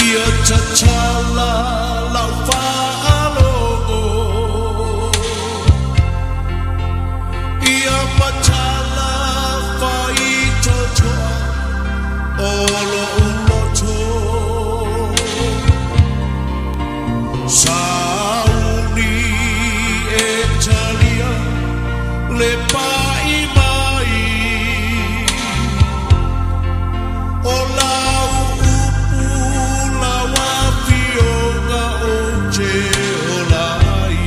ia tachala lau whaalogo ia matala whai totoa olo uloto sauni e talia le pai mai o lau upu lawa fionga o te olai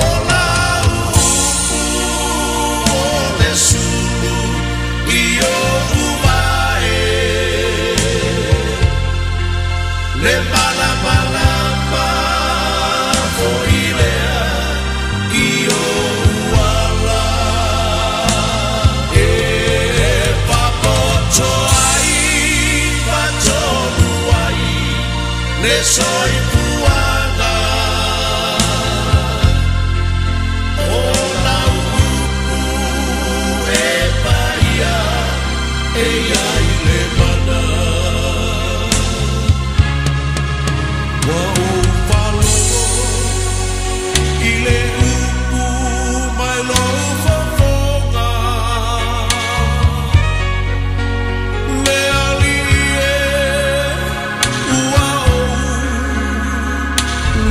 o lau upu o le sulu i o uvae le malamalama fo ilea i o uala e papoto ai patolu ai le soi puanga o lau upu e paia e ai le mana wa o falo i le upu mai lo fofonga le alie ua o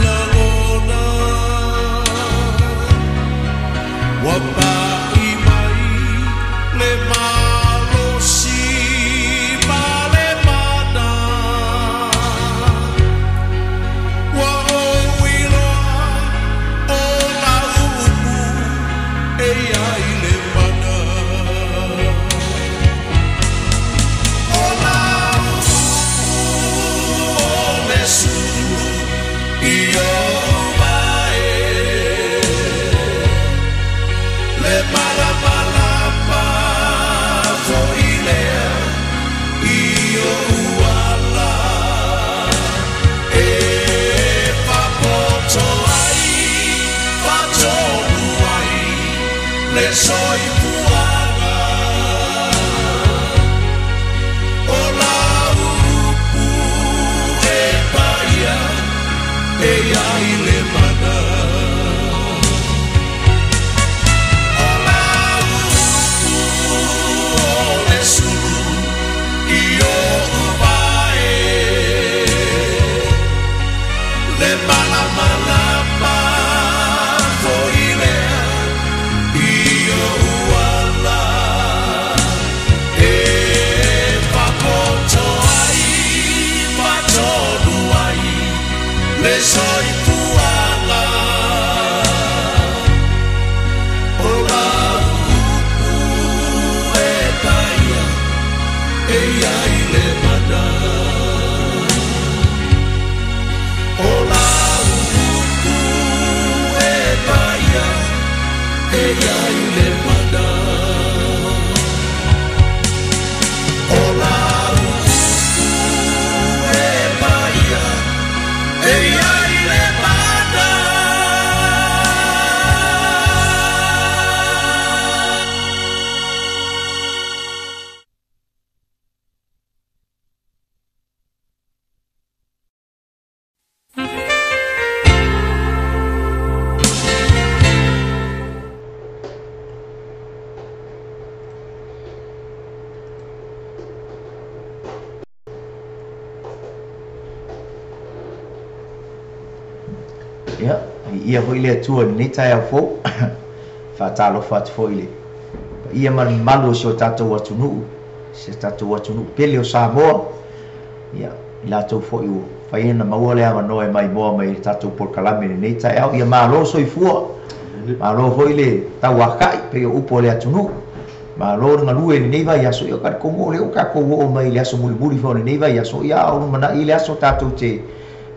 la lona wa pai mai le malo si ma le mana wa o iloa o la upu e ai le mana o la upu o le sulu i o vae le malamalama fo ilea i o uala e papoto ai patolu ai le soi puanga o la upu e paia e ai le mana o la upu o le sulu i o uvae le malamalama fo ilea i o uala e papoto ai patolu ai le soi puanga o la upu e paia e ai le mana o la upu e paia e ai le mana o la upu e paia e ai le mana ia ia hoi le atua ni tai au fo whaatalo whaatu fo ile ia mani malu si o tātou atunuu si tātou atunuu pele o Samoa ia i lātou fo i o whaiena maua le ama noe mai moa mai tātou porkalame ni tai au ia malo so i fua malo fo ile tau wakai pe o upo le atunuu malo nga lue ni neiva ia so i o karikongo le o kako o mai le aso muli fo ni neiva ia so ia o mana i le aso tātou te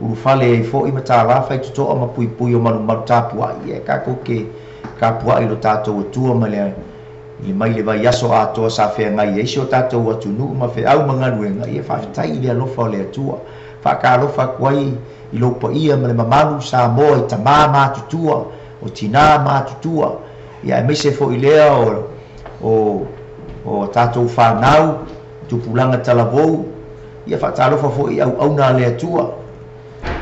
urufale ai fo i matala fai tuto ama pui o manu tapua ia kako ke kapua i lo tātou atua ma le i mai le vai aso atoa sa fea ngai e si o tātou atunu ma fe au manganu e ngai e whawhitai i le alofa o le atua whakalofa kuai i lo pa ia ma le mamalu sa moa i tamā mātutua o tina mātutua ia e meise fo i lea o tātou whanau tupulanga talavou ia faatalofa foʻi auauna le atua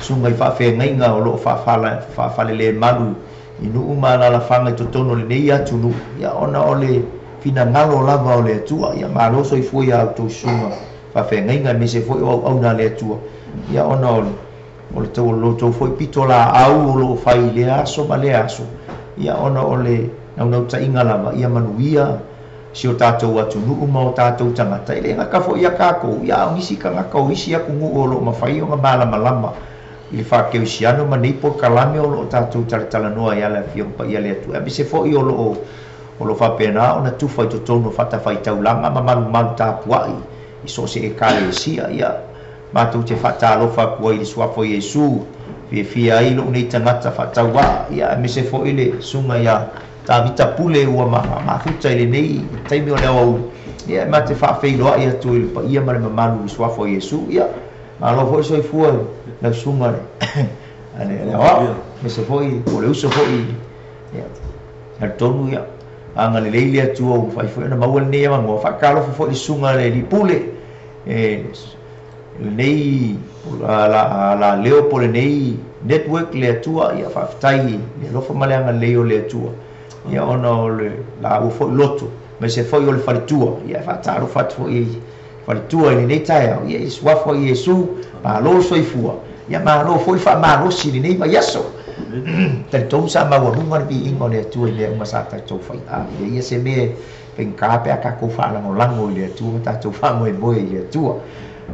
suga i faafegaiga o loo faafalele malu i nuu malalafaga i totono lenei atu nuu ia ona o le finagalo lava o le atua ia malo soifua ia outou suga faafegaiga me se foʻi o auauna le atua ia ona o le taulotou foʻi pito laau o loo fai le aso ma le aso ia ona o le nautaʻiga lava ia manuia si o tatou atu nuu ma o tatou tagata i le gaka foʻi ia kakou ia aogisi kagaka o isi akuguu o loo mafai o ga malamalama i le faakeusiano ma nei polokalame o loo tatou talatalanoa ia le afioga paia le atu me se foʻi o loo faapena ona tufa i totonu faatafaitaulaga ma malumalu tapuaʻi i so se ekalesia ia matou te faatalofa aku ai le suafa iesu fiafia ai loo nei tagata faatauā ia me se foʻi le suga ia tavita pule ua mafuta i lenei taimi o le auau ia ma te faafeiloaʻi atu i le paia ma le mamalu i suafa o iesu ia malo foʻi soifua lausuga le aoao me se foʻi o le uso foʻi ia le tonu ia aga lelei le atu ou fai foʻi ona maua lenei amagoa faakalofa foʻi le suga le lipule lenei la leo po lenei network le atua ia faafetai le alofa ma le aga lelei o le atua ia ona o le laua foʻi loto me se foʻi o le faletua ia faatalofa atu foʻi faletua i lenei taeao ia i suafa o iesu malo soifua ia malo foʻi faamalosi lenei maiaso talitou sa maualuga le viiga o le atua i lea uma sa tatou faiā ia se mea peigaka pe a kakou faalagolago i le atua ma tatou faamoemoe i le atua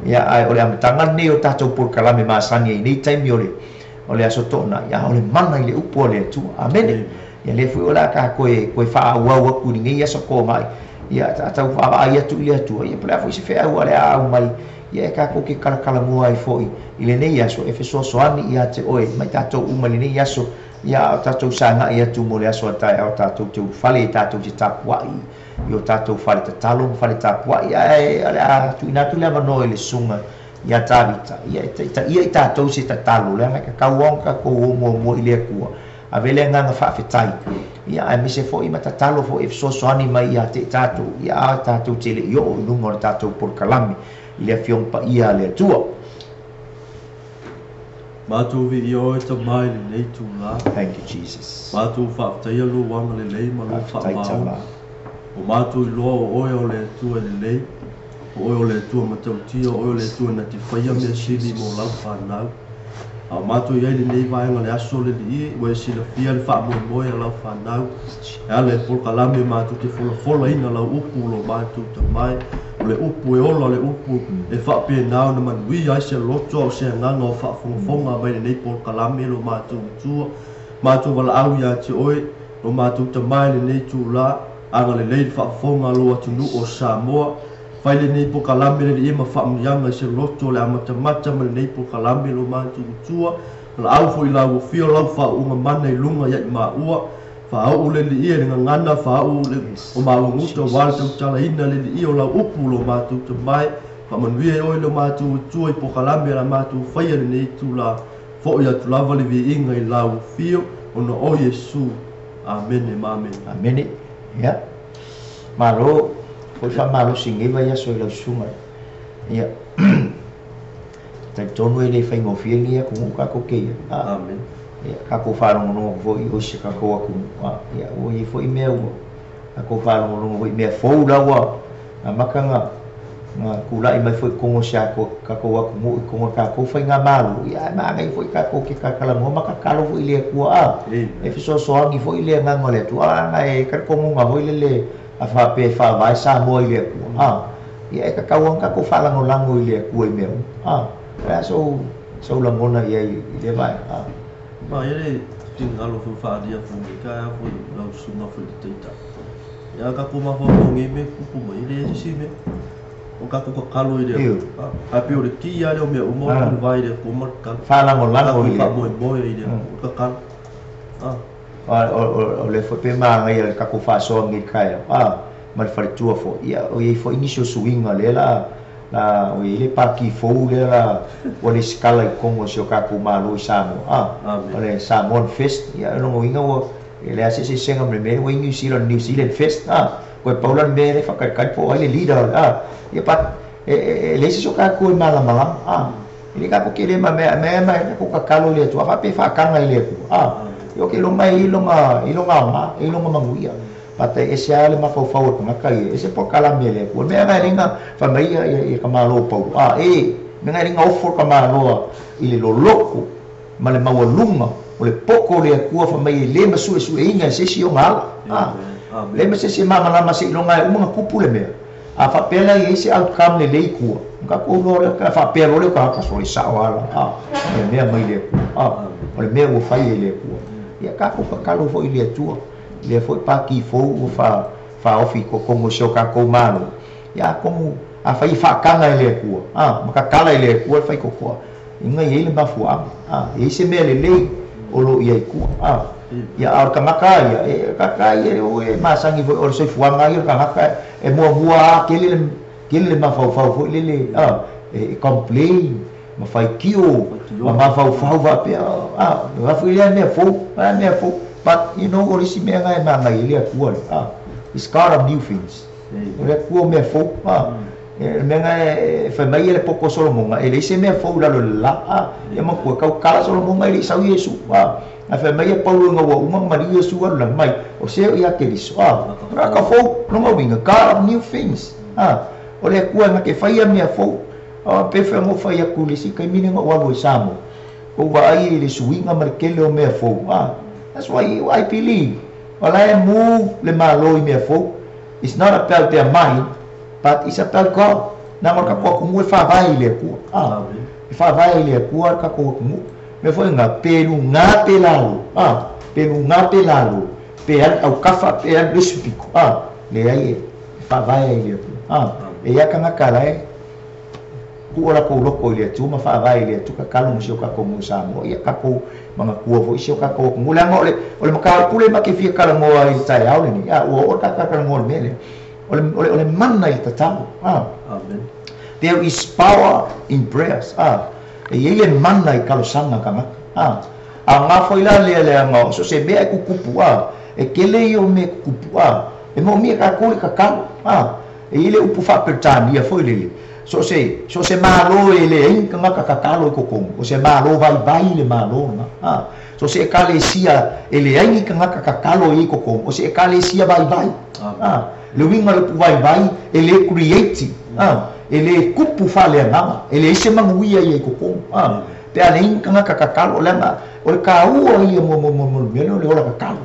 ia ae o le amataga lenei o tatou polokalame masani ai nei taimi o le aso toʻana ia o le mana i le upu o le atua amene ia le foi o la ka koe faauau aku ligei aso kogai ia tatau faavaai atu i le atua ia pole a foi se feʻau a le aau mai ia e kako ke kalakalamua ai foʻi i lenei aso e fesoasoani ia te oe mai tatou uma lenei aso ia o tatou sagaʻi atu mo le aso atae o tatou te ulufale i tatou te tapuaʻi i o tatou fale tatalo ma fale tapuaʻi ae a le a tuuina atu le amanoa i le suga ia tavita ia itaʻia i tatou se tatalo le aga kakauaga kakou omuamua i le akua ave le agaga faafetai ia ae mise foʻi ma tatalo foʻi e fesoasoani mai iā te tatou ia a tatou te leʻi oo i luga o le tatou polokalame i le afioga paia a le atua matou viʻio e tamai lenei tulā thank you jesus matou faafetaia luaga lelei ma lo faamau o matou iloa o oe o le atua lelei o oe o le atua ma tautia o oe o le atua na te faia mea sili mo lau fanau a matou iai lenei vaega le aso le li'i ua e silafia le faamoemoe a lau fanau e ale polokalame matou te folafolaina lau upu lo matou tamai o le upu e ola o le upu e faapena ona manuia ai se loto o se agaga o faafogafoga mai lenei polokalame lo matou utua matou valaau iā te oe lo matou tamai lenei tulā aga lelei le faafofoga lo atunuu o samoa fai lenei polokalame le li'i ma faamuiaga i se loto o le amatamata ma lenei polokalame lo matou utua laau foʻi lauafia o lau faauʻuga mana i luga iai maua faau le li'i e le gagana faau o mauaguta ua le tautalaina le li'i o lau upu lo matou tamai faamanuia e oe lo matou atua i polokalame la matou faia lenei tulā foʻi atu lava le viiga i lauafio ona o iesu amene ma amene amene ia malo foi faamalosigeva ia so i lausuga ia taitonu e lei faigaofia ia kugu kako keia amen ia kako faalogologo foʻi o se kako aku ia ua i foʻi mea ua kako faalogologo foʻi mea fou laua amakaga ga kulaʻi mai foʻi kogo se kako aku mo i kogo kakou faiga malu ia e magai foʻi kakou ke kakalagoa ma kakalo foʻi le akua e fesoasoagi foʻi le agaga o le atua aga e kalakogoga foi lele a fape faavae sa moa i le akua ia e kakauaga kako faalagolago i le akua i mea ea sou lagona ia i le vae ma ia le tingalo foi faalia foi ka foi lausuga foi le taitaʻi ia kako mafafogi me kupu mai le sisime o kako kakalo i le ape o le ki a le o mea uma o le vai le kuma faalagolago i le faamoemoe i le kakalo o le foi pe magai le kako faasoagi i kae ma le faletua foʻi ia o iai foʻi nisi o suiga le la o ile paki fou le la o le skala i kongo se o kakou malo i Samoa o le Samoan Fest ia no inga o le ase se senga me o New Zealand Fest ko Paula me le whakaikai po ai le leader ia pat le se so ka ko mala ile ka ko kile ma me ko ka kalo le tu fa pe fa ka ngai le ku yo ke lo mai lo nga manguia pata ese ale ma fa ko na kai ese por kala mele ku me nga ringa fa mai e ka malo pau me nga ringa ofo ka malo ile lo loko ma le mawalunga o le poko le ku fa mai le ma su inga se si o ngala le ma se mama la ma se lo nga uma kupu le me fa pela ese outcome le ku ka ko lo ka fa pelo le ka so sa wala me mai le ku o le me o fa le ku ya ka ko ka lo fo ile tu le foi pa ki fo o fa ofi ko mo sho ka ko malo ya como a fa kanga le ku ma ka kala le ku fa ko inga ye le ba fu e se me le o lo ia ku ya ar ka maka ya ka ye o ma sangi fo o se fu anga yo ka maka e mo bua ke le ma fa le e complain ma fa kio ma fa va pe va fu le me fo but you know what is me ngai ma ngai le ku it's kind of new things le ku me fo me ngai fa mai le poko solo monga ele se me fo la la e ma ku ka kala solo monga ile sa yesu a fa mai pa lu nga wa uma mari yesu la mai o se ia ke diso ra ka fo no ma winga kind of new things o le ku nga ke fa ia me fo pe fa mo fa ia ku le si kai mini nga wa bo samo o wa ai le suinga markele o me fo that's why I believe when I move le malo me fo it's not about their mind but it's about God na mo ka ko mu fa vai le ku fa vai le ku ka ko mu me foi nga pelu nga pelalo pe au kafa pe bispiko le ai fa vai le ku e ya kana kala ku ora ko loko le tu ma fa vai le tu ka kalo mo ka ko mo sa mo ya ka ko mga kuwa fo isyo ka ko mula mo ole maka pule makifia kala mo ai tai au ni o ka mo mele ole manna i tatamo amen there is power in prayers e ile manna i kalo sanga kama nga fo ila le ngo so se be ku kupu e kele yo me kupu e mo mi ka ko ka kalo e ile upu fa pertani ya fo ile so se malo ele inga ka kalo ko ko o se malo vai le malo so se kalesia ele aingi ka kalo i ko ko o se kalesia vai le winga le vai ele create ele kupu fale ngama ele se manguia i ko ko pe ale inga ka kalo langa o ka u i mo melo le ola ka kalo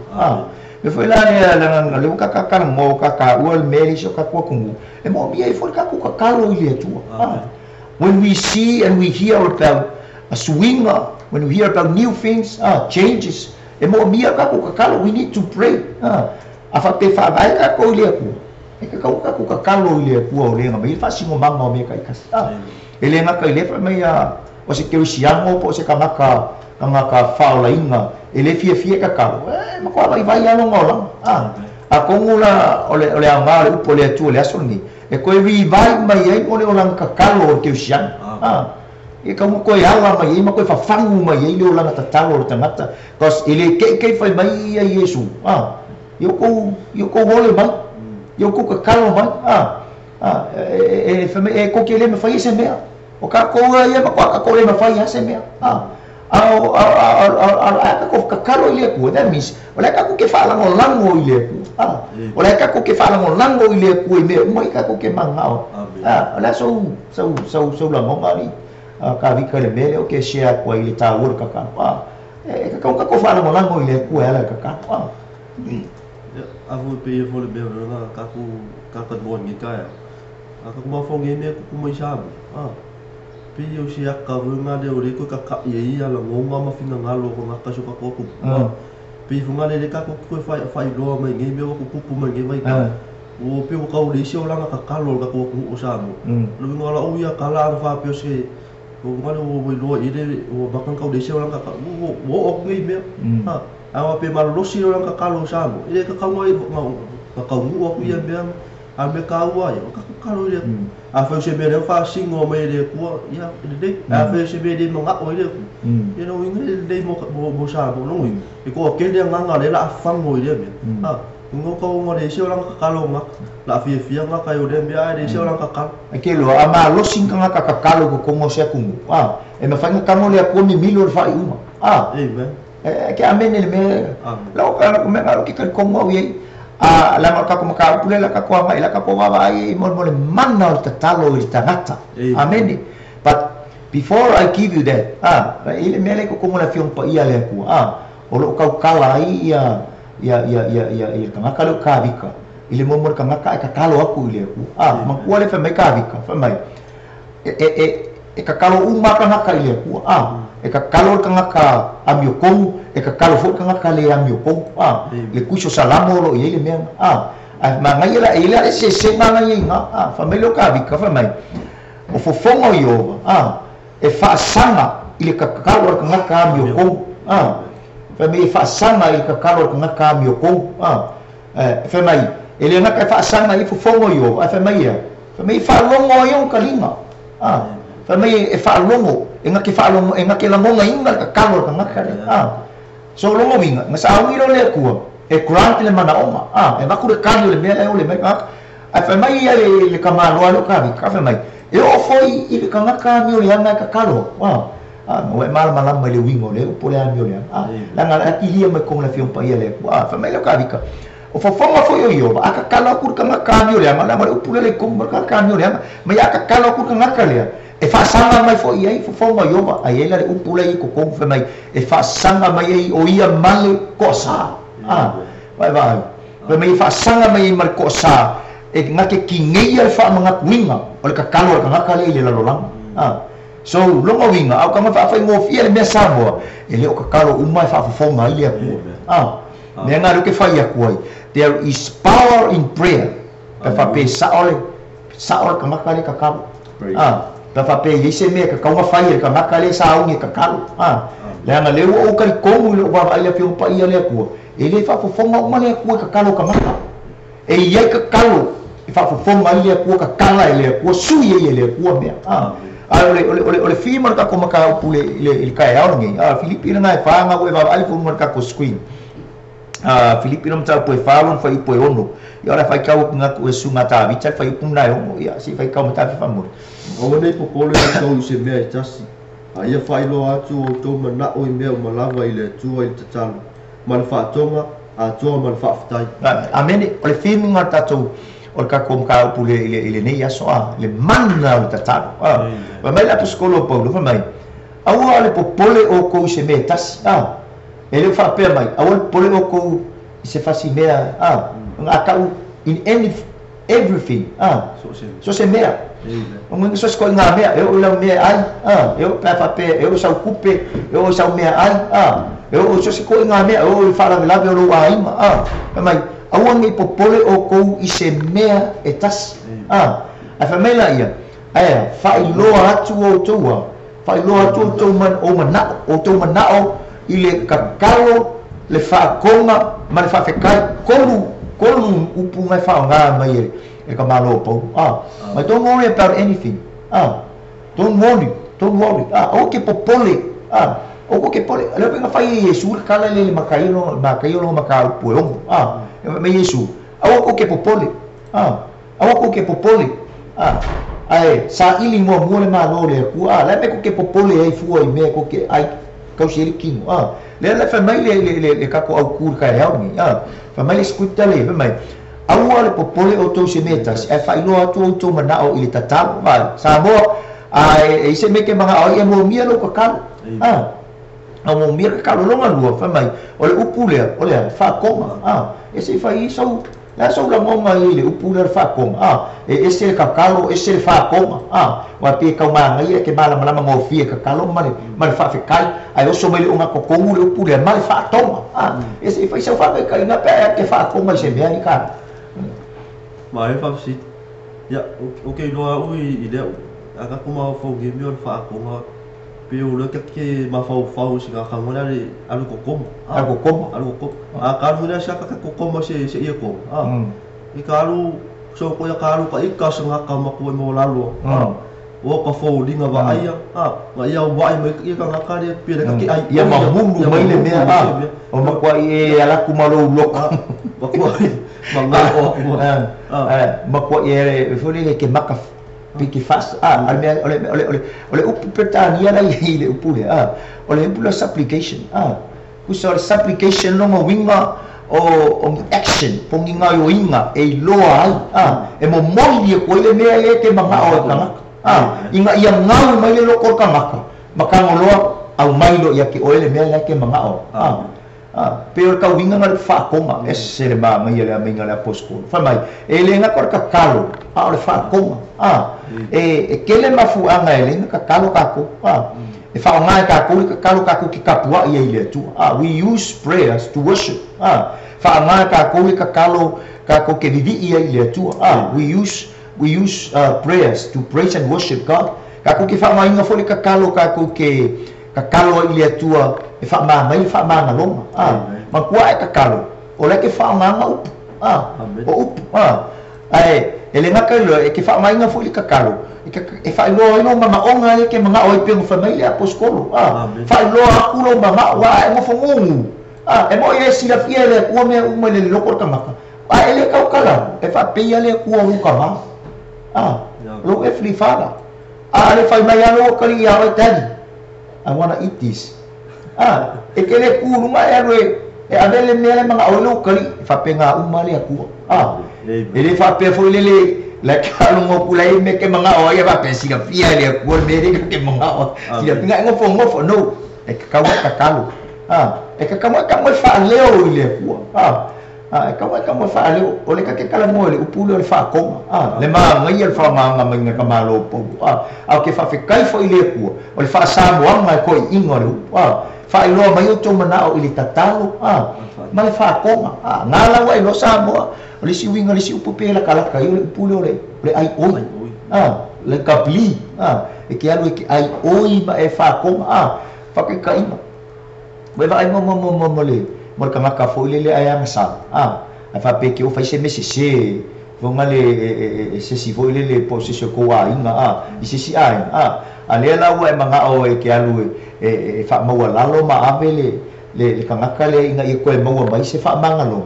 me foi lá le ka kalo mo ka u el meri so ka ko kungu e mo bia foi ka ko kalo ile tu when we see and we hear about a swinger when we hear about new things changes e mo bia ka ko kalo we need to pray afa pe fa vai ka ko ile ku e ka ko kalo ile ku o le ngai fa singo manga me ka ikas ele nga ka ile fa me o se ke usiango po se ka fa la inga ele fie ka kalo ma ko vai alo ngola a kongula ole amare upo le tu le asoni e ko vai mai ai ole olang ka kalo ke usian e ka mo ko ala mai ma ko fa fangu mai le olang ta talo ta mata cos ele ke fa mai ai yesu yo ko vole mai yo ko ka kalo mai e ko ke le me fa ise me o ka ko ia ma ko le me fa ise me ko ka kalo ile ku that means ola ka ko ke fala ngo lango ile ku ola ka ko ke fala ngo lango ile ku me mai ka ko ke mangao ola so la mongari ka vi ka le mele o ke share ko ile ta ur ka ka ko fala ngo lango ile ku ala ka avo pe vo le be ka mo ni ka ka mo fo nge me ku mo shabu pe yo si aka runga de ore ko ka ye ala ngonga ma finga ngalo ko ngaka so ka ko pe funga le ka ko fa lo ma nge me ko ku ma nge mai ka o pe ko ka le si ola ka kalo ka ko o sa mo lo ngola o ya kala fa pe se ko ngalo o lo ide o bakan ka le si ola ka o nge me awa pe malo si ola ka kalo sa mo ide ka mo ka ngu o ku ya me a me ka wa ya ka kalo le a fa se be fa singo me le ku ya de a fa se be de nga o le you know inge de mo sa mo no e ko ke de nga le la fa mo le me Ngo kau ngore isi orang kakalo ngak. La fia ngak kayu dem bia isi orang kakal. Ke lo ama losing ka ngaka kakalo ko kongo se kungu. E me fanga kamo le ko mi milo fa uma. Amen. Ke amen le me. Lo ka me ngalo ki kan kongo ye. La marka ko maka pule la ka ko ma ila ka ko wa ai mo le manna ta talo il tangata. Amen. But before I give you that, ile mele ko kongo la fiong pa ia le ku. O lo kau kala ia kanga kalau kavika ile momor kanga ka kalau aku ile aku mangkuale fa mai kavika fa mai ka kalau uma kanga ka ile aku ka kalau kanga ka amiokong ka kalau fo kanga ka le amiokong le kuso salamo lo ile me mangai la ile se mangai nga fa mai lo kavika fa mai o fo fongo yo fa sanga ile ka kalau kanga ka amiokong fa mai fa sanga i ka kalo ka ngaka mi ko fa mai ele ngaka fa sanga i fu fongo yo fa mai fa longo yo ka linga fa mai fa longo ngaki fa longo ngaki la monga inga ka kalo ka ngaka so longo winga ngasa awi lo le ku grant le mana oma ngaku de kalo le mele le me fa mai le ka malo lo ka fa mai e o foi i ka ngaka mi le ngaka kalo ngoi malam le wingo le pole amio le la ngala akilia me kong la fiong pa ia le fa mai lo ka vika o fa fonga fo yo aka kala kur ka ngaka le ngala ma upule le kong ka kamio le ma ya ka kala kur ka ngaka le e fa sanga mai fo ia fo fonga yo ba ai la upule ko kong fa mai e fa sanga mai o ia male kosa vai fa mai fa sanga mai mar kosa e ngake kingeia fa mga kuinga o ka kala ka ngaka le la lolang so longo winga au kama fa ngo fia le mesa mo ele o ka kalo uma fa fonga ile aku me nga ke fa ia ku there is power in prayer fa pe saol ka makale ka kalo fa pe yese me ka kaunga fa ia ka makale saungi ka kalo le nga le o ka komu le ba ile fi pa ia le aku ele fa fonga uma le aku ka kalo ka maka e ia ka kalo fa fonga ile aku ka kala ile aku su ia le aku me ole fi marka ko maka pule ile kai au ngi Filipino na fa nga we ba ali fu marka ko screen Filipino mta po fa lon fa ipo ono ya ora fa ka nga ko su ngata vi chat fa ipo na yo ya si fa ka mta fa mo o ne po pole ko se me tasi ia fa ilo atu o to mana o me o malava ile tu ile tatalu mal fa tonga a to mal fa ftai amen ole fi ngata to o ka kom ka pule ile nei aso le manna o tatalu va mai la psicolo Paulo va mai aua le popole o ko se metas ele fa pe mai aua pole o ko se fasi mea ngaka in everything so se mea o ngi so sko nga mea eu la mea ai eu pa pe eu sa kupe eu sa mea ai eu so se ko nga mea eu fa la la lo ai mai aua ngi popole o ko i se mea etas fa mai la ia fa ilo atu o tua fa ilo atu o man o mana o to manao ile kakalo le fa konga ma le fa fekai kolu upu mai fa nga mai e ka malo po but don't worry about anything don't worry o ke popole o ke pole le penga fa Yesu kala le makailo makau puong me Yesu o ke popole o ke popole ai sa ili mo le malo le ku la pe ko ke popole ai fu ai me ko ke ai kau se king le fa mai le ka ko au kur ka ya ni fa mai skuta le fa mai au le popole o to se metas e fa ilo atu to mana o ile tata ba sa mo ai se me ke mga ai mo mi lo ka ka mo mi ka lo nga fa mai o le upule o le fa koma e se fa i la so la ngoma ile upule fa koma ese kakalo ese fa koma wa pe ka ma ngai ke mala mala mo fi kakalo mal fa fe kai ai so mele unga ko komu le upule mal fa toma ese fa so fa ka ina pe ke fa koma se bia ni ka ma e fa si ya okay lo ui ile aka kuma fo ge mi fa koma pe o le ke ma fa si ka ngona le alu ko koma ka lu le sa ka ko koma se ia ko i ka lu so ko ya ka lu ka ika sanga ka ma ko mo lalu o o ka fo linga wa ai ma ia wa ai mai ka ngaka dia pia ka ki ai ia mamundu mai le mea o makua i ala ku malo loko makua manga o makua i foli ke maka piki fast ole upu petania la i le upu le ole upu la supplication kusa ole supplication no winga o action ponginga yo inga e loa ai e mo moi le ko le mea le ke manga o kanga inga ia ngau mai le loko kanga makanga loa au mai lo ia ke ole mea le ke manga o pero ka winga ngal fa konga ese ba mai le mai ngal aposko fa mai ele nga kor ka kalo ole fa konga e kele mafu anga ele nga ka kalo kako e fa nga ka kalo kako ki kapua ia ile tu we use prayers to worship fa nga ka kalo kako ke vivi ia ile tu we use prayers to praise and worship God kako ki fa nga foli ka kalo kako ke kakalo ile tua e fa mai fa ngalonga makua e kakalo ole ke fa nganga up up ai ele ngaka lo e ke fa mai nga fuli kakalo e fa lo no mama onga ke manga oi pe família aposkolo fa lo aku lo mama wa e mo fongu e mo ye sila fiele ku me uma le lokor kamaka ele ka kala e fa pe ele ku o kama lo e flifada le fa mai lo kali ya wa tadi I want to eat this. E kele ku rumah erwe. E adele mele mga olo kali. Fape nga umali aku. Ele fape fo lele. La kalau ngo pulai me ke mga o ya fape siga fia le aku mere ke mga o. Siga pinga ngofo no. E kawa kakalo. E kawa fa leo ile aku. Kawa fa leo. Ole ka ke kala mo le upulo le fa koma. Le ma ngai fa ma nga kamalo po. Au ke fa fe kai fo ile aku. Ole fa sa mo nga ko ingoro. Fa ilo mai o toma na o ile tatalo. Ma le fa koma. Ngala wa ilo sa mo. Ole si winga le si upupela kala kai ole upulo le ai oi. Le kapli. E ke alu ke ai oi ba e fa koma. Fa ke kai. Ba ai mo le. Mo ka maka fo ile aya masa fa pe ke o fa se mesese vo ngale se si vo ile le position ko wa inga i se si ai ale la wa manga o e ke alu e fa mo la lo ma avele le ka maka le inga i ko e mo mai se fa manga lo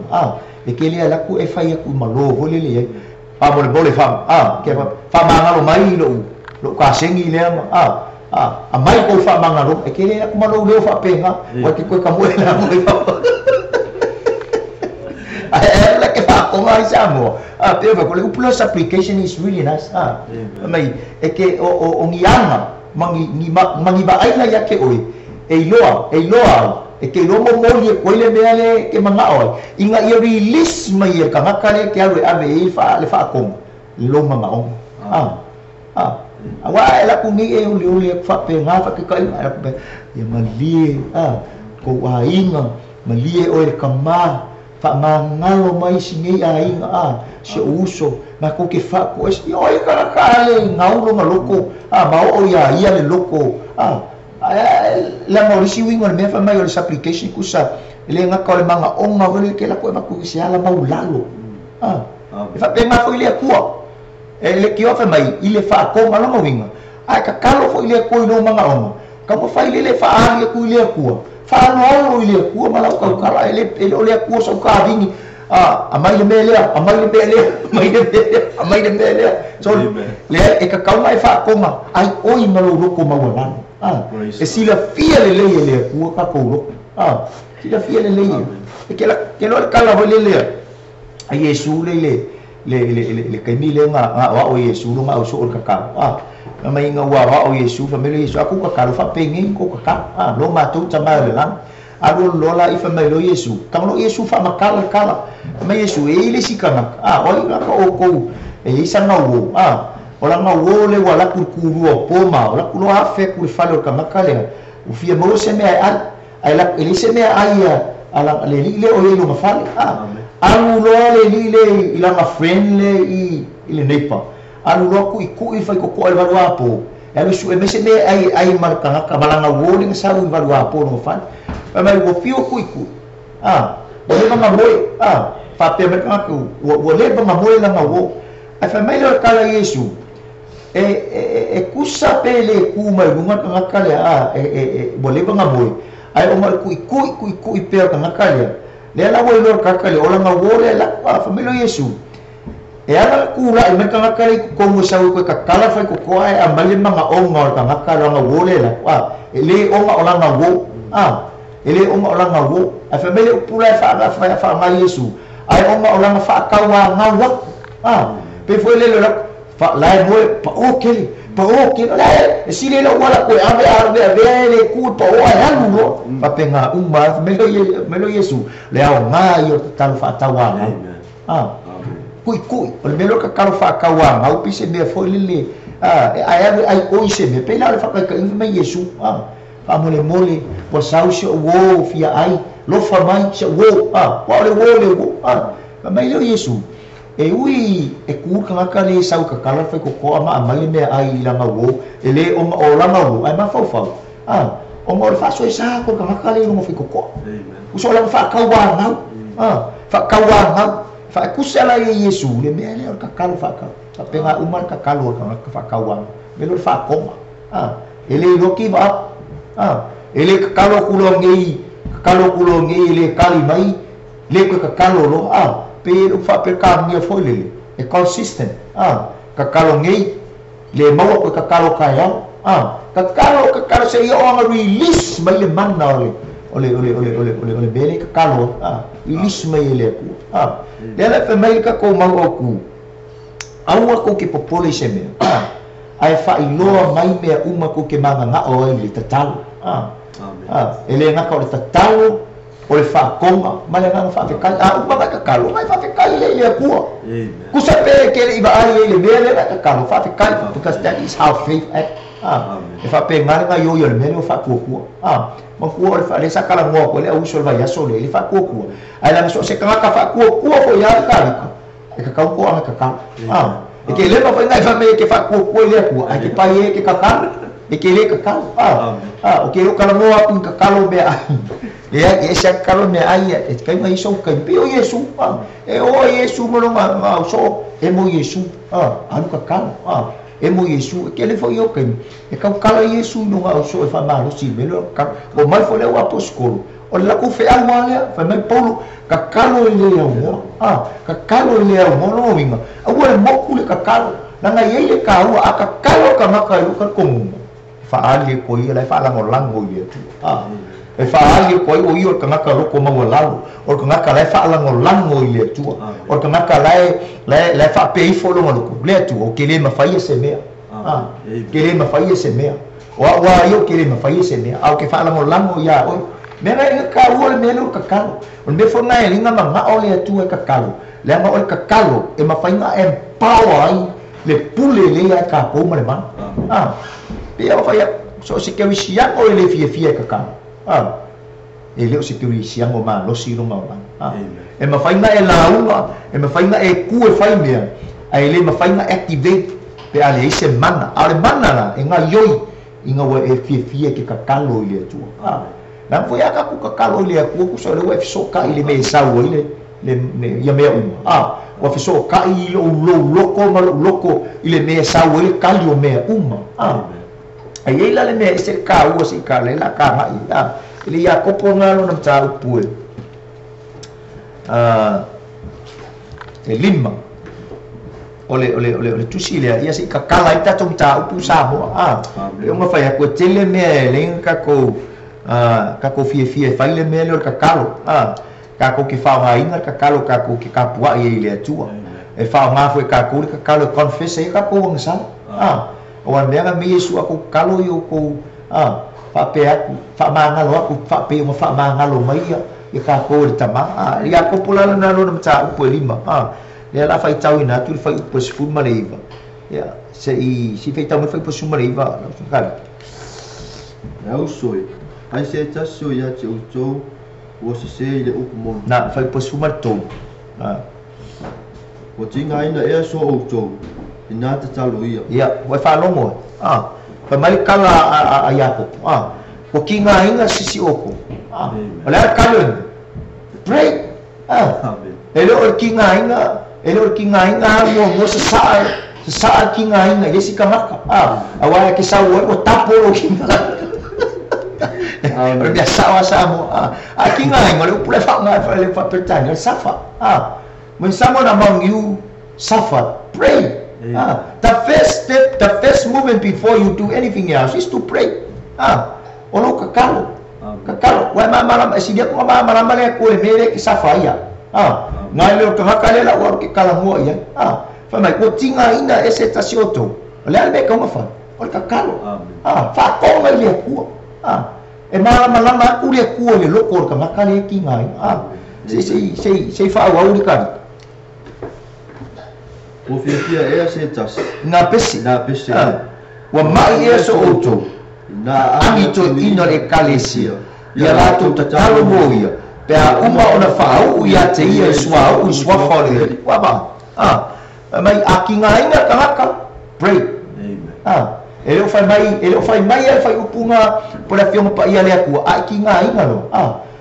e ke le ala ku e fa ia ku malo vo le le mo le bole fa ke fa manga lo mai lo ka sengi le a mai ko fa manga lo e ke le ku malo le fa pe nga wa ke ko ka mo la mo fa like if I come out samo pero ko plus application is really nice mai e ke o ngianga mangi ba ai na yake oi e loa e ke lo mo ye ko le meale ke manga oi inga i release mai e ka makale ke ave e fa le fa kom lo mama on wa ela ku ni e uli fa pe nga fa ke kai ala pe ya mali ko wa inga mali oi kama fa mangalo mai singi ai se uso na ko ke fa ko esti oi kara kale ngaulo maloko ma o ya ia le loko la mo risi wingo me fa mai o application kusa le nga ko le manga onga vele ke la ko ma ku se ala maulalo fa pe ma fo ile ku le ki o fa mai ile fa ko ma lo winga ai ka kalo fo ile ko no manga onga ka mo fa ile fa ali ku ile ku fa no ile ku ma la ko kala ele ole ku so ka vingi amai le mele so le e ka ka mai fa ko ma ai oi ma lo ko ma wala e si la fia le ku ka ko lo si la fia le e ke lo kala ho le ai Yesu le kai mi le nga wa o Yesu lo ma o so ka ka mai nga wa o Yesu fa me le Yesu aku ka ka fa pe ngi ko ka lo ma tu ta ma le lang alo lola i fa mai lo Yesu ka lo Yesu fa makala kala mai Yesu e le sikana oi la ko ko e isa nga wo ola nga wo le wala ku o po ma ola ku lo afe ku fa lo ka makale u fia mo se me ai la ele se me ai ala le o le lo ma fa alu lo le ila ma friend le i le nepa alu lo ku i fa ko ko al wapo alu su e me se me ai mar ka malanga wo le sa u va wapo no fa mai wo fio ku wo le ma mo fa pe me ka ku wo le ma mo la nga wo ai fa mai lo kala Yesu kusa pele ku mai bunga ngakale boleh bangamoi ai oma ku pe ngakale le la wo lo kakale ola ngawole la familo Yesu ala ku la me ngakale ku mo sa ku kakala fa ku ai amali manga onga ngakale ngawole la ele onga ola ngawo ele onga ola ngawo a familo pula fa ngai Yesu ai onga ola fa kawa ngawa pe foi le lo fa lai mo pa oke lai sile lo wala ko ave le ku to ai halu pa penga melo Yesu le au ngayo tal fa tawa kui o melo ka kalo fa kawa au pise me foi le ai se me pela fa ka me Yesu fa mole po sausi wo fia ai lo fa mai se wo wa le wo ma melo Yesu ui ku ka le sau ka kala fa ko ama mai me ai la mawo ele o la mawo ai ma fa o mo fa so sa ko ka le mo fi ko uso la fa ka wa fa ka wa fa ku sala Yesu le me le ka kala fa penga umar ka kala ka fa ka wa me lo fa ko ele lo ki ba ele ka kala kulo ngi le kali mai le ka kala lo pero fa pe cambia foi le consistent ka kalo ngai le mau ko ka kalo kaya ka kalo se yo ang release mai le manna ole bele ka kalo release mai le ku le fa mai ka ko mau ku awa ko ke popole se me ai fa ilo mai me uma ko ke manga nga o le tatalo ele nga ko le tatalo ole fa konga male nga fa kai uma ka kalo mai fa kai le ku ku sa pe ke iba ai le bele ka kalo fa kai because that is how faith act fa pe nga yo le mele fa ku ma ku ole fa le sa kala mo ko le uso va ya sole le fa ku ai la so se ka fa ku fo ya ka ka ko ka e ke le fa nga fa me ke fa ku le ku ai ke pa ye ke ka e ke le ka o ke o kala mo apun ka kalo be ai ya esa kalo me ai kai mai so kai pio Yesu o Yesu mo nga so mo Yesu anu ka kalo mo Yesu ke le fo yo kai e ka kalo Yesu no nga so fa ma lo si me lo ka o mai fo le wa apostolo o la ku fe alwa fa me Paulo ka kalo le mo ka kalo le mo no winga a wo mo ku le ka kalo na nga ye ka u a ka kalo ka ma ka lu ka ko fa ali ko ye la fa la mo lango ye e fa ali ko o yo ka ngaka lo ko ma wala o ka ngaka la fa la ngolango ile tu o ka ngaka la fa pe fo lo mo le tu o ke le ma fa ye se me ke le ma fa ye se me wa yo ke le ma fa ye se me au ke fa la ngolango ya o me na ka wo me lo ka kalo o me fo na e linga ma nga o le tu e ka kalo le ma o ka kalo e ma fa nga empower le pule le ya ka ko ma le ma pe o fa ya so se ke wi sia o le fie ka kalo e leo se turi siang o ma lo si no ma e ma faina e launga e ma faina e ku e fai mea ai le ma faina activate pe ale ise mana ale mana la e nga yoi inga wa e fie ke kakalo ile tu na foi aka ku kakalo ile ku so le wa so ka ile me sa wo ile le ya me wa so ka ile o loko ma loko ile me sa wo ile kali o me ai la le me se ka wo si ka le la ka mai ili ya ko po ngalo na ta upu e lima ole tusile ia si ka kala ita tum ta upu sa mo e nga fa ya ko tele me le ka ko fie fa le me le ka kalo ka ko ki fa nga inga ka kalo ka ko ki ka pua ye le tua e fa nga foi ka ko confess e ka ko nga sa o anda me Yesu aku kalo yo ko fa pe aku fa mangalo aku fa pe mo fa mangalo mai ya ka ko de tama ya ko pula na no ta upo lima ya la fa tau ina tu fa upo se fu mariva ya si fe tau fa upo su mariva no ka ya usoi ai se taso ya che uto o se ile upo mo na fa upo su marto o tinga ina e so uto ina ta talo ya wa fa lomo fa mai kala a Yakob ko kinga inga sisi oko ala kalon pray ele o kinga inga mo sa sa kinga inga yesi kangaka awaya ke sawo ko tapolo kinga biasa wasamo kinga inga le pula fa nga fa le fa petani safa when someone among you suffer, pray. The first step, the first movement before you do anything else is to pray. Ono kakalo. Kakalo. Wai malam asidia ko malam le ko mere ki safaya. Ngai le ka hakale la wa ki kala mo ya. Fa mai ko tinga ina ese tasioto. Le albe ka ngafa. O kakalo. Fa ko ngai le ku. E malam ku le ku le lokor ka makale ki ngai. Sei fa wa uri ka. O fia e se tas na pesi wa mai e so oto na anito ino le kalesia ya lato tatalo moia pe a uma ona fau ya te ia swa u swa fole wa ba mai akinga inga kaka pray ele fai mai ele fai upunga por a fioma pa ia le aku akinga inga lo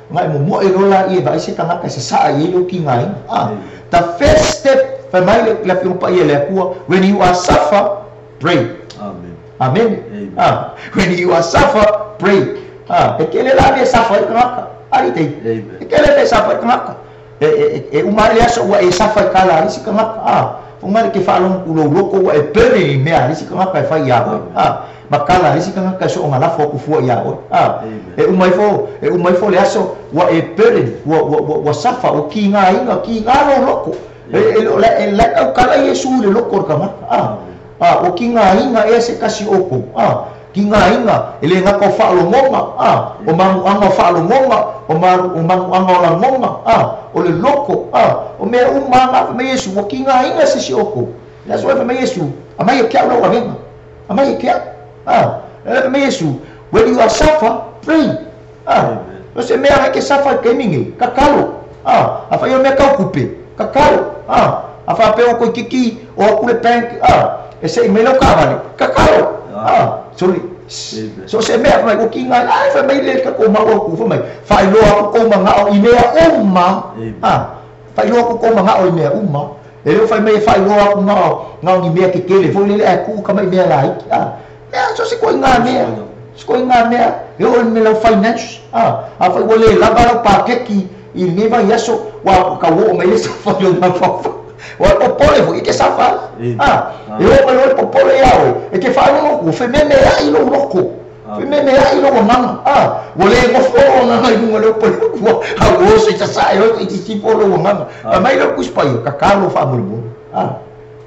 ngai mo e rola e vai se kanga se sa e lo kinga the first step when you are suffer, pray. Amen. Amen. When you are suffer, pray. Ekele la be suffer kaka. Arite. Ekele be suffer kaka. Umale aso wa e suffer kala isi kaka. Umale ke falon kulo loko wa e pere me isi kaka fa ya. Makala isi kaka so ngala fo ku fo ya. Umai fo le aso wa e pere wa suffer o kinga inga kinga loko. Like kala Yesu le lokor kama o kinga inga ese kasi oko kinga inga ele nga ko fa lo ngonga o mang anga fa lo ngonga o mang anga la ngonga o le loko o me umanga me Yesu o kinga inga se oko that's why me Yesu amai kia lo wamenga amai kia me Yesu when you are suffer pray o se me anga ke suffer ke mingi kakalo afa yo me ka kupe kakalo afa pe ko kiki o kule bank ese melo kavale kakalo sorry so se me mai ko kinga fa mai le ka ko ma ko fa mai fa lo ko ma nga o imea umma fa lo ko ma nga o imea umma e lo fa mai fa lo ko nga ni me ke kele fo le ku ka mai me lai so se ko nga me yo me lo finance fa wo le la ba pa keki il ne va yaso wa ka wo me le fa yo na fa wa popole vo ke safa yo lo popole yao e ke fa no ku fe me ya ilo loko fe me ya ilo mama wo le mo fo na na ngo lo po ku wo se ta sa yo ti ti po lo mama mai lo ku spa yo ka kalo fa mo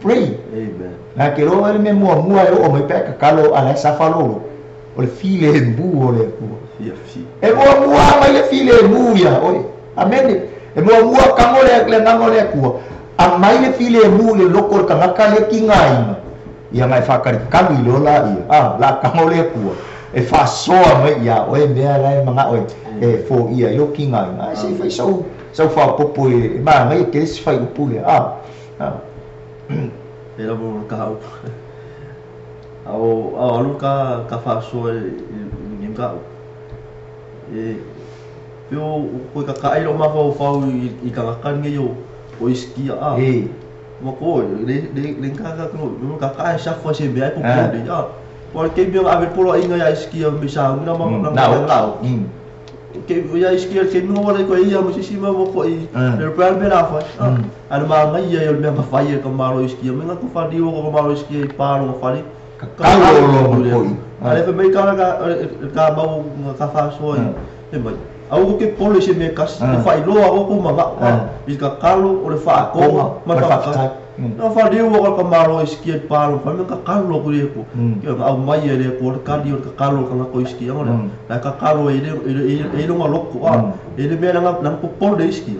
pray amen na ke lo ele me mo yo o me pe ka kalo ala safa lo o le file mbu o le ku e mo mai le file mbu ya oi amen e mo kangole le ngangole ku amai le file mu le lokor kangaka le kingai ia ngai fakari kalu lola ia la kangole ku e fa soa mai ia o e mea lai manga o e fo ia yo kingai se fai so fa popo e ma ngai ke se fai upule e la mo ka au alu ka fa soa ni ka yo ko ka ai lo ma fa I ka kan nge yo o iskia ma ko le ka no ka sa fa se be ai po de ya porque bien a ver por aí nga iskia me sa na ma na ke ya iskia ke no wala ko ia mo si ma mo ko I le plan be la fa al ma nga ia yo me fa ia ka ma lo iskia me nga ko fa dio ko ma lo iskia pa lo fa ni ka lo ko ale fe me ka ba ka fa so e mai au ke pole se me kas fa ilo au ko manga i ka kalo o le fa ko ma fa no fa dio ko ka maro iskia palo fa me ka kalo ko le ko ke au mai le ko ka dio ka kalo ka ko iskia ngona la ka kalo e lo ngalo ko e le me na ko pole iskia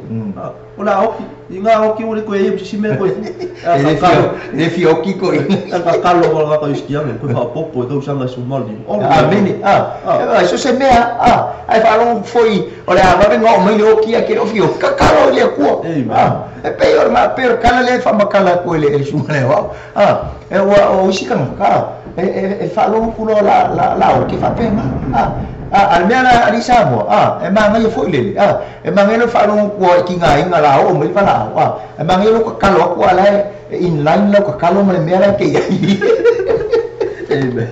ola au inga au ki o le ko e si me ko e fi o ki ko ka kalo ko iskia me ko fa popo ko sanga sumal di ameni so se me ai fa lo foi olha agora não mãe o que aquele ouviu cacalo ele co é pior mas pior cala ele fa macala com ele chumale é o chican é falou por lá o que fa pena almena arisamo é manga foi ele é manga ele falou com que ngai ngala o me fala é manga ele calo com ala in line la ka kalo ma le mera ke ai Amen.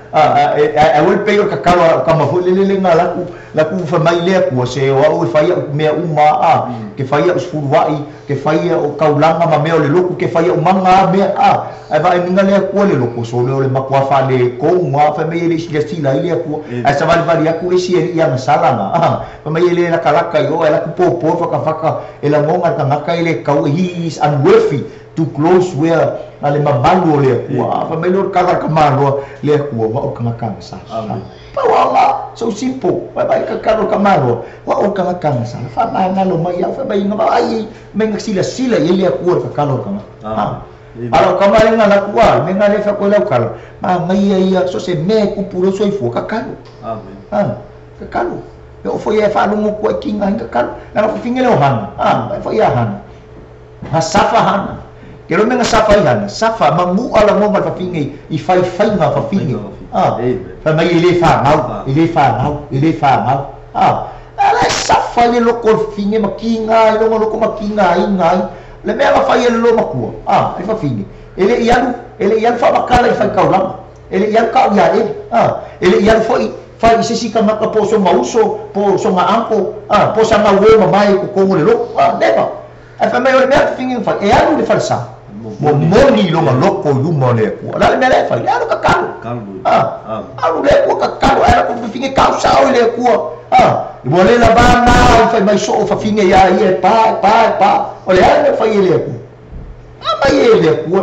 I will pay ka kalo ka mafulele nga laku fa mai le ku se o fai me uma ke fai os furuai ke fai o kaulanga ma me o le loku ke fai o manga me ai vai minga le ku le loku so le makwa fa le ko ma fa me le sila ile ku ai sa vali ku isi ia masala ma fa me le la kalaka yo ela ku popo fa ka ela monga ka ngaka ile kau he is unworthy too close where ale mabalu le ku fa me le kala ka maro le ku wa o ka ngaka sa Pawala, so simple. Bye ka karo ka maro. Wa o ka ngaka sa fa mai ngalo mai fa bai ngaba ai menga sila ile ku ka kalo ka alo kamari nga nakua menga le fa ko le kalo ma ngai ia so se me ku puro so ifo ka kalo amen ka kalo yo fo ia fa lu ko kinga ka kalo na fa fingele o han fa ia han ha safa han kero menga safa han safa mamu ala mo ma fa fingi I fai nga fa fingi fa mai ile fa mau ala safa le lo ko fingi makinga lo ko makinga ingai le mea ma fai ele lo makua ele fa fini ele ialu fa bakala I fai kaulama ele ialu kau ia ele ialu fai sisi ka maka po so mauso po so maampo po sa ma we mai ko ko le lo never ai fa mai ole mea fini fa ialu le falsa mo moni lo ma lo ko lu mo le ku la le mea fa ialu ka kalu alu le ku ka kalu era ko fini kau sa le ku boleh la bana fa mai so fa fini ya ia pa oleh ana fa ile ku ama ile ku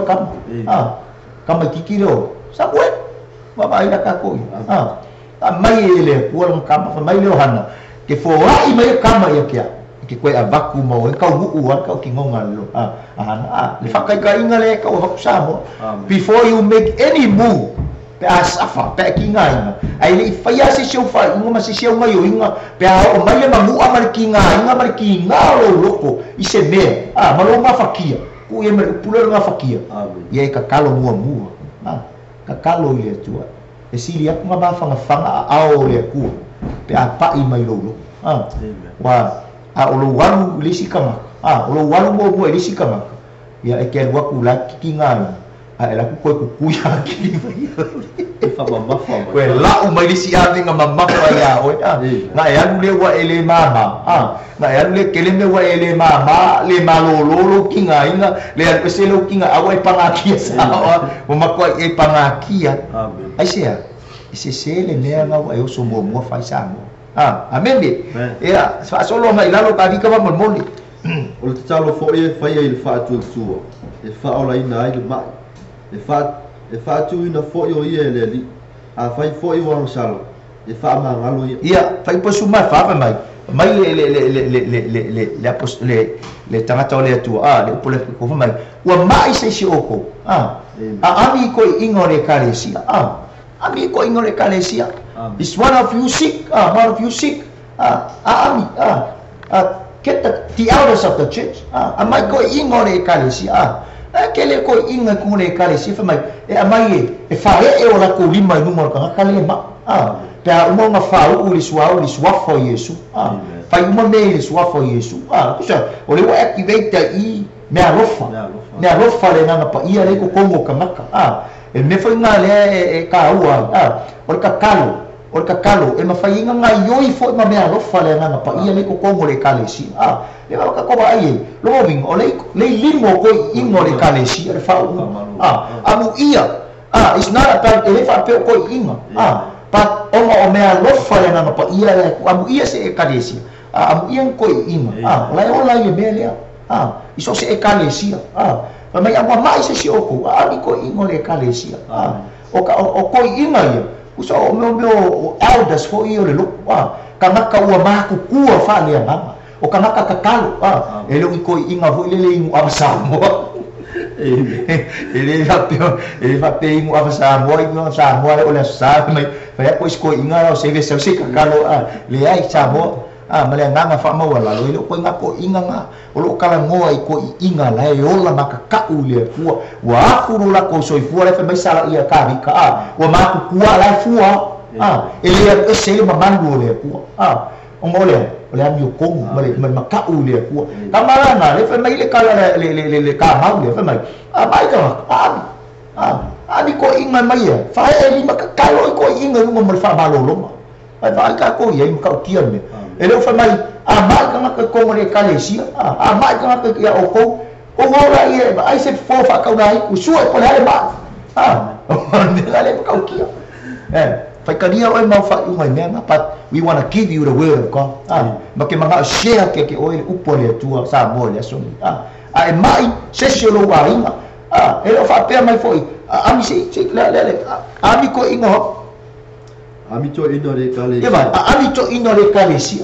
kam kiki lo sabue baba ina ka ko mai ile ku kam fa mai lo hana ke fo ai mai kama ya kia ke ko avaku mo ka hu ka ki ngonga lo le fa kai ka ingale ka wa sa mo before you make any move pe asafa pe kinga ai le faya se show fa ngoma se show ngayo inga pe o mai le mamu amar kinga lo loko ise me malo ma fakia ku ye me pulo ma fakia ye ka kalo mua ka kalo ye tua e sili aku ma fa nga ao le ku pe apa I mai lo wa o lo walu le sikama o lo walu mo le sikama ya e ke wa ku la kinga ela ku ko kuya ki fa mama fa ko la o mai si ave nga mama fa ya o na ya le wa ele mama na ya le kele me wa ele mama le malolo kinga inga le al peselo kinga awa pangakia sa o makwa e pangakia ai sia ese sele me nga wa yo so mo fa sa mo amen be ya fa solo mai lalo ka vi ka mo moli o le talo fo ye fa ye le fa tu su e fa ola ina ai le mai e fa tu ina fo yo ye le li a fai fo I wa salo e fa ma ngalo ia fai po suma fa mai le tangata le tu le pole ko mai wa mai se si oko ami ko ingore kalesia ami ko ingore kalesia is one of you sick ami get the elders of the church amai ko ingore kalesia kele ko inga kune kale si fa mai amai e fa e o la ko lima numero ka kale ma pe uma nga fa o li swa fo Yesu fa uma me li swa fo Yesu kusa o le wa activate I me arofa le nga pa ia le ko kongo ka maka e me fa nga le ka ua o ka kalo e ma fa inga nga yoi fo ma me arofa le nga pa ia le ko kongo le kale si le ka ko ba ai lo ving o le limo ko ingo le kalesia le fa amu ia is not about ele fa pe ko inga but o me lo fa le na pa ia le amu ia se kalesia amu ia ko inga la le melia iso se kalesia pa mai amu mai se si oko ani ko ingo le kalesia o ko inga ia uso o me elders fo ia le lo ka maka ua ma ku kua fa le mama o kanaka kakalo ele ko inga vo ile ingu abasamo ele va pe ingu abasamo ingu samo ole sa mai fa ko isko inga o se kakalo le ai samo male nganga fa mo wala lo ko inga ko inga nga o lo kala mo ai ko inga la e ola maka ka ule fu wa furu la ko so fu le fa mai sala ia ka wa ma ku la fu ele e se le mamandu le fu ole ami o kongu ma makau le ku kamarana le fa mai le kala le ka mau le fa mai mai ka ani ko inga mai fa e lima ka kalo ko inga mo fa balolo ai vai ka ko ye ka kian me ele fa mai mai ka ko mo le kalesia mai ka ya o ko ora ye ai se fo fa ka dai ku su e po le ba ne le ka kia fai karia oi mau fa mai me but we want to give you the word of God ma ke manga share ke oi upo le tua sa mo le so ai mai se se lo wa inga ele fa pe mai foi ami se le ami ko ingo ami to ino le kale ami to ino le kale si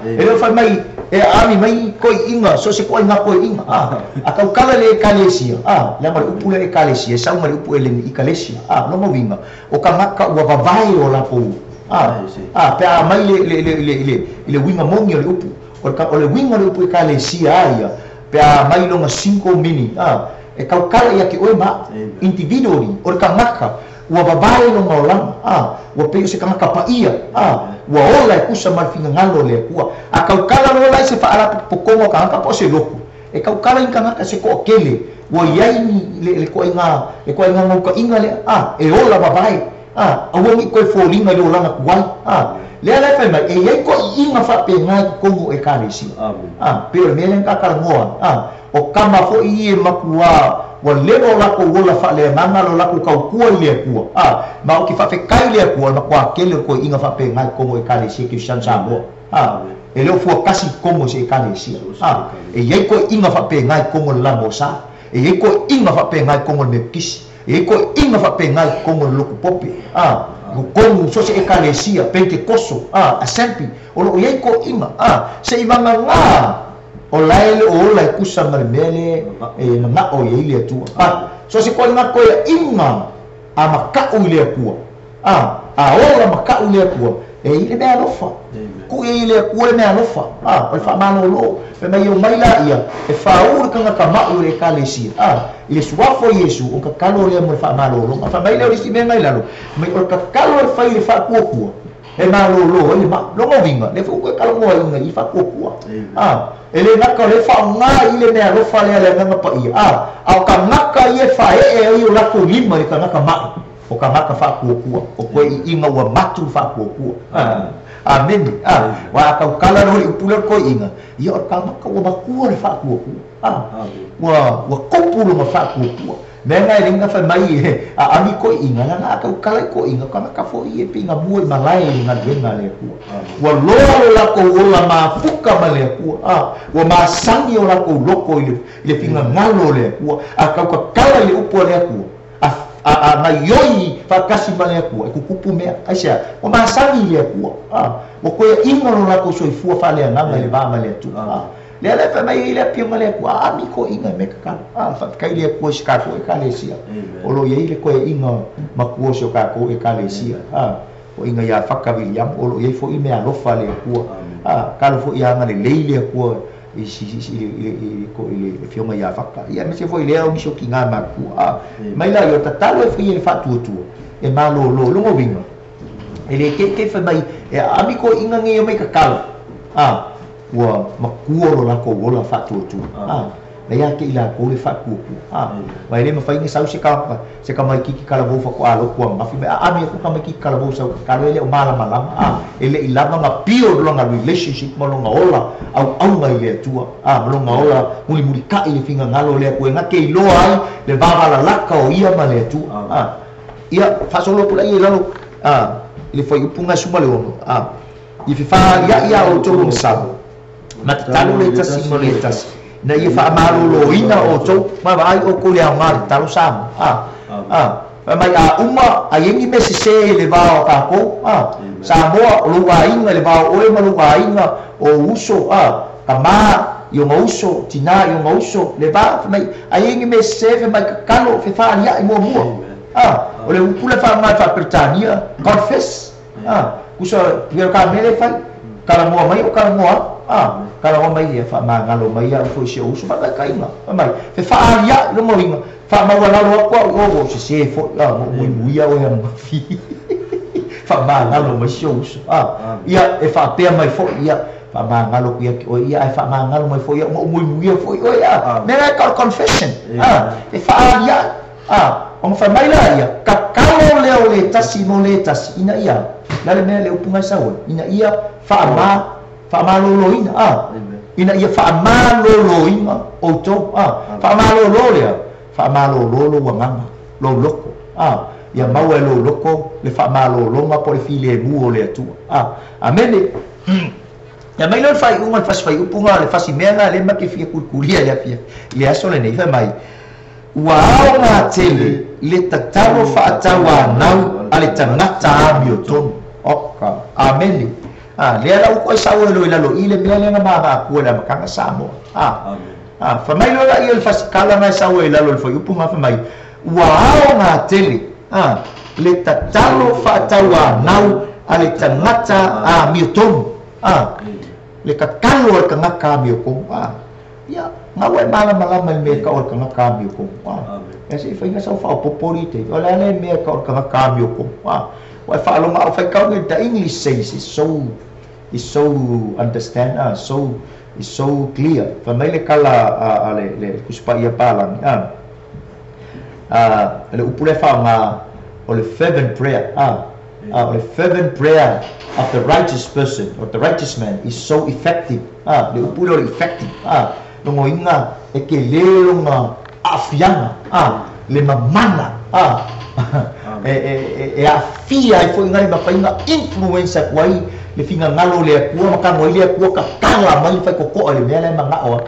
ele fa mai ami mai ko inga so se ko inga ko inga akau kala le kale si le mai upu le kale si sa mai upu le i kale si no mo vinga o ka maka wa vai o la po pe mai le winga mongi le upu o le winga le upu kale si ai pe mai lo 5 mini e kau kala ya ki oi ma individually o ka maka wa babai no ngolang wa pe se kama kapa ia wa ola ku sa mal finga ngalo le ku kau kala no lai se fa ala pokongo ka ka po se loku e kau kala inga ka se ko kele wa yai ni le ko inga ngo ka inga le e ola babai awangi ko fo linga le ola ku wai le ala fa mai e yai ko inga fa pe nga ko mo e kale si pe me le ka ka ngoa o kama fo i makua wa lero la ko wola fa le manga lo la ko ka ku le ku ma o ki fa fe kai le ku ma kwa kele ko inga fa pe ngai ko mo e kale si ki san sa mo e le fo kasi ko mo se kale si e ye ko inga fa pe ngai ko mo la mo sa e ye ko inga fa pe ngai ko mo me kis e ko inga fa pe ngai ko mo lo ku popi ko mo so se e kale si pente koso asempi o lo ye ko inga se i manga nga o lai o lai kusa mele na o ye ile tu so se ko na ko inga maka o ile ku ola maka o ile ku ile be alofa ku ile ku me alofa o fa mano lo pe mai o mai la ia e fa ur ka ma o le kalesi ile suwa fo yesu o ka kalo le mo fa malo lo fa mai le o si me mai la lo mai o ka kalo fa ile fa ku e malo lo ile ma lo mo vinga le fu ko kalo mo inga i fa ku ele naka le fa nga ile me alo fa le nga pa ia au ka naka ye fa e o la ko lima le ka naka ma o ka naka fa ku o ko i inga wa matu fa ku amen wa ka kala no i pula ko inga ia o ka naka wa ku le fa ku wa ko ma fa ku me nga ringa fa mai ami ko inga na ka kala ko inga ka naka fo i pinga bua malai nga denga le ku wa lo la ko la ma fuka ma le ku wa ma sangi o la ko loko ile pinga ngalo le ku ka kala le upo le ku na yoi fa kasi ma le ku ku kupu me aisha wa ma sangi le ku wa ko inga la ko so fu fa le nga le ba ma le tu le ala fa mai ile pia ma le ku ami ko inga me ka fa kai le ku ska ko e kalesia o lo ye ile ko inga ma ku so ka ko e kalesia o inga ya fa ka William o lo ye fo i me alo fa le ku ka lo fo ia ma le le ku i ko ile fio ma ya fa ka ia me se fo ile o mi so ki nga ma ku mai la yo tatalo e fo ile fa tu e ma lo mo vinga ele ke fa mai ami ko inga nge mai ka kala wa makuoro la ko wola fa tu na ya ke ila ko le fa ku wa ile ma fa inga sau se ka mai ki kala bo fa ko alo ko ma fi ami ko ka mai ki kala bo sa ka le o mala ele ila ma pio lo nga relationship mo lo nga ola au mai le tu mo lo nga ola muli ka ile finga ngalo le ko nga ke lo ai le baba la ka o ia ma le tu ia fa solo pula ia lo ile foi upunga suma le ono i fa ia o to sa matalo le tasi mo le tasi na ia fa malu lo ina o to ma vai o ko le ngar talo sam mai uma yengi me se le va ka ko sa mo lu ga inga le va o ma lu ga inga o uso ka ma yo mo uso tina yo mo uso le va mai yengi me se fe mai kalo fe fa ia mo o le pula fa mai fa Britania confess kuso yo ka me le fa kala mo mai o kala mo kala mai ia fa ma ngalo mai ia fo se uso fa ka inga mai fe fa ia lo mo inga fa ma wala lo ko o se fo mo ia o ya fi whamangalo mai shows ia e whapea mai fo ia whamangalo kia ki o ia e whamangalo mai fo ia umuimuia fo ia mera ka confession e whaaria o whamai la ia ka kalo leo le tasi mo le tasi ina ia lale mea le upunga sawa ina ia whamalolo ina ina ia whamalolo ina o to whamalolo lea whamalolo wanganga lo loko ia maua lo loko le whamalolo ma po le file mu o le atua amene ia mai lon fai unga fas fai upunga le fasi mea le ma ke fia kulkulia le fia le aso le nei fa mai Wao ngā tele le tataro whaatawa nau ale tangata amio tonu. Oka. Ameni. Lea lau koe sawe lo ilalo ile mea lenga maa kua la makanga Samoa. Whamai lo la ia le fasikala ngai sawe ilalo le whaiupunga whamai. Wao ngā tele le tataro whaatawa nau ale tangata amio tonu. Le kakalo al kangaka amio kong. Ya. Ngawe malama me ka or kanga cambio ko ese foi nga sa fa poporite ola le me ka or kanga cambio ko wa fa lo ma fa ka the English says is so understand is so clear fa mai le kala le kuspa ia palang le upule fa nga o le fervent prayer the fervent prayer of the righteous person or the righteous man is so effective le upule effective nongo inga e ke lelo nga afianga le mamana e afia e foi ngai ba inga influencer kwai le finga ngalo le ku maka mo ile ku ka kala mai fai ko ko le mele manga o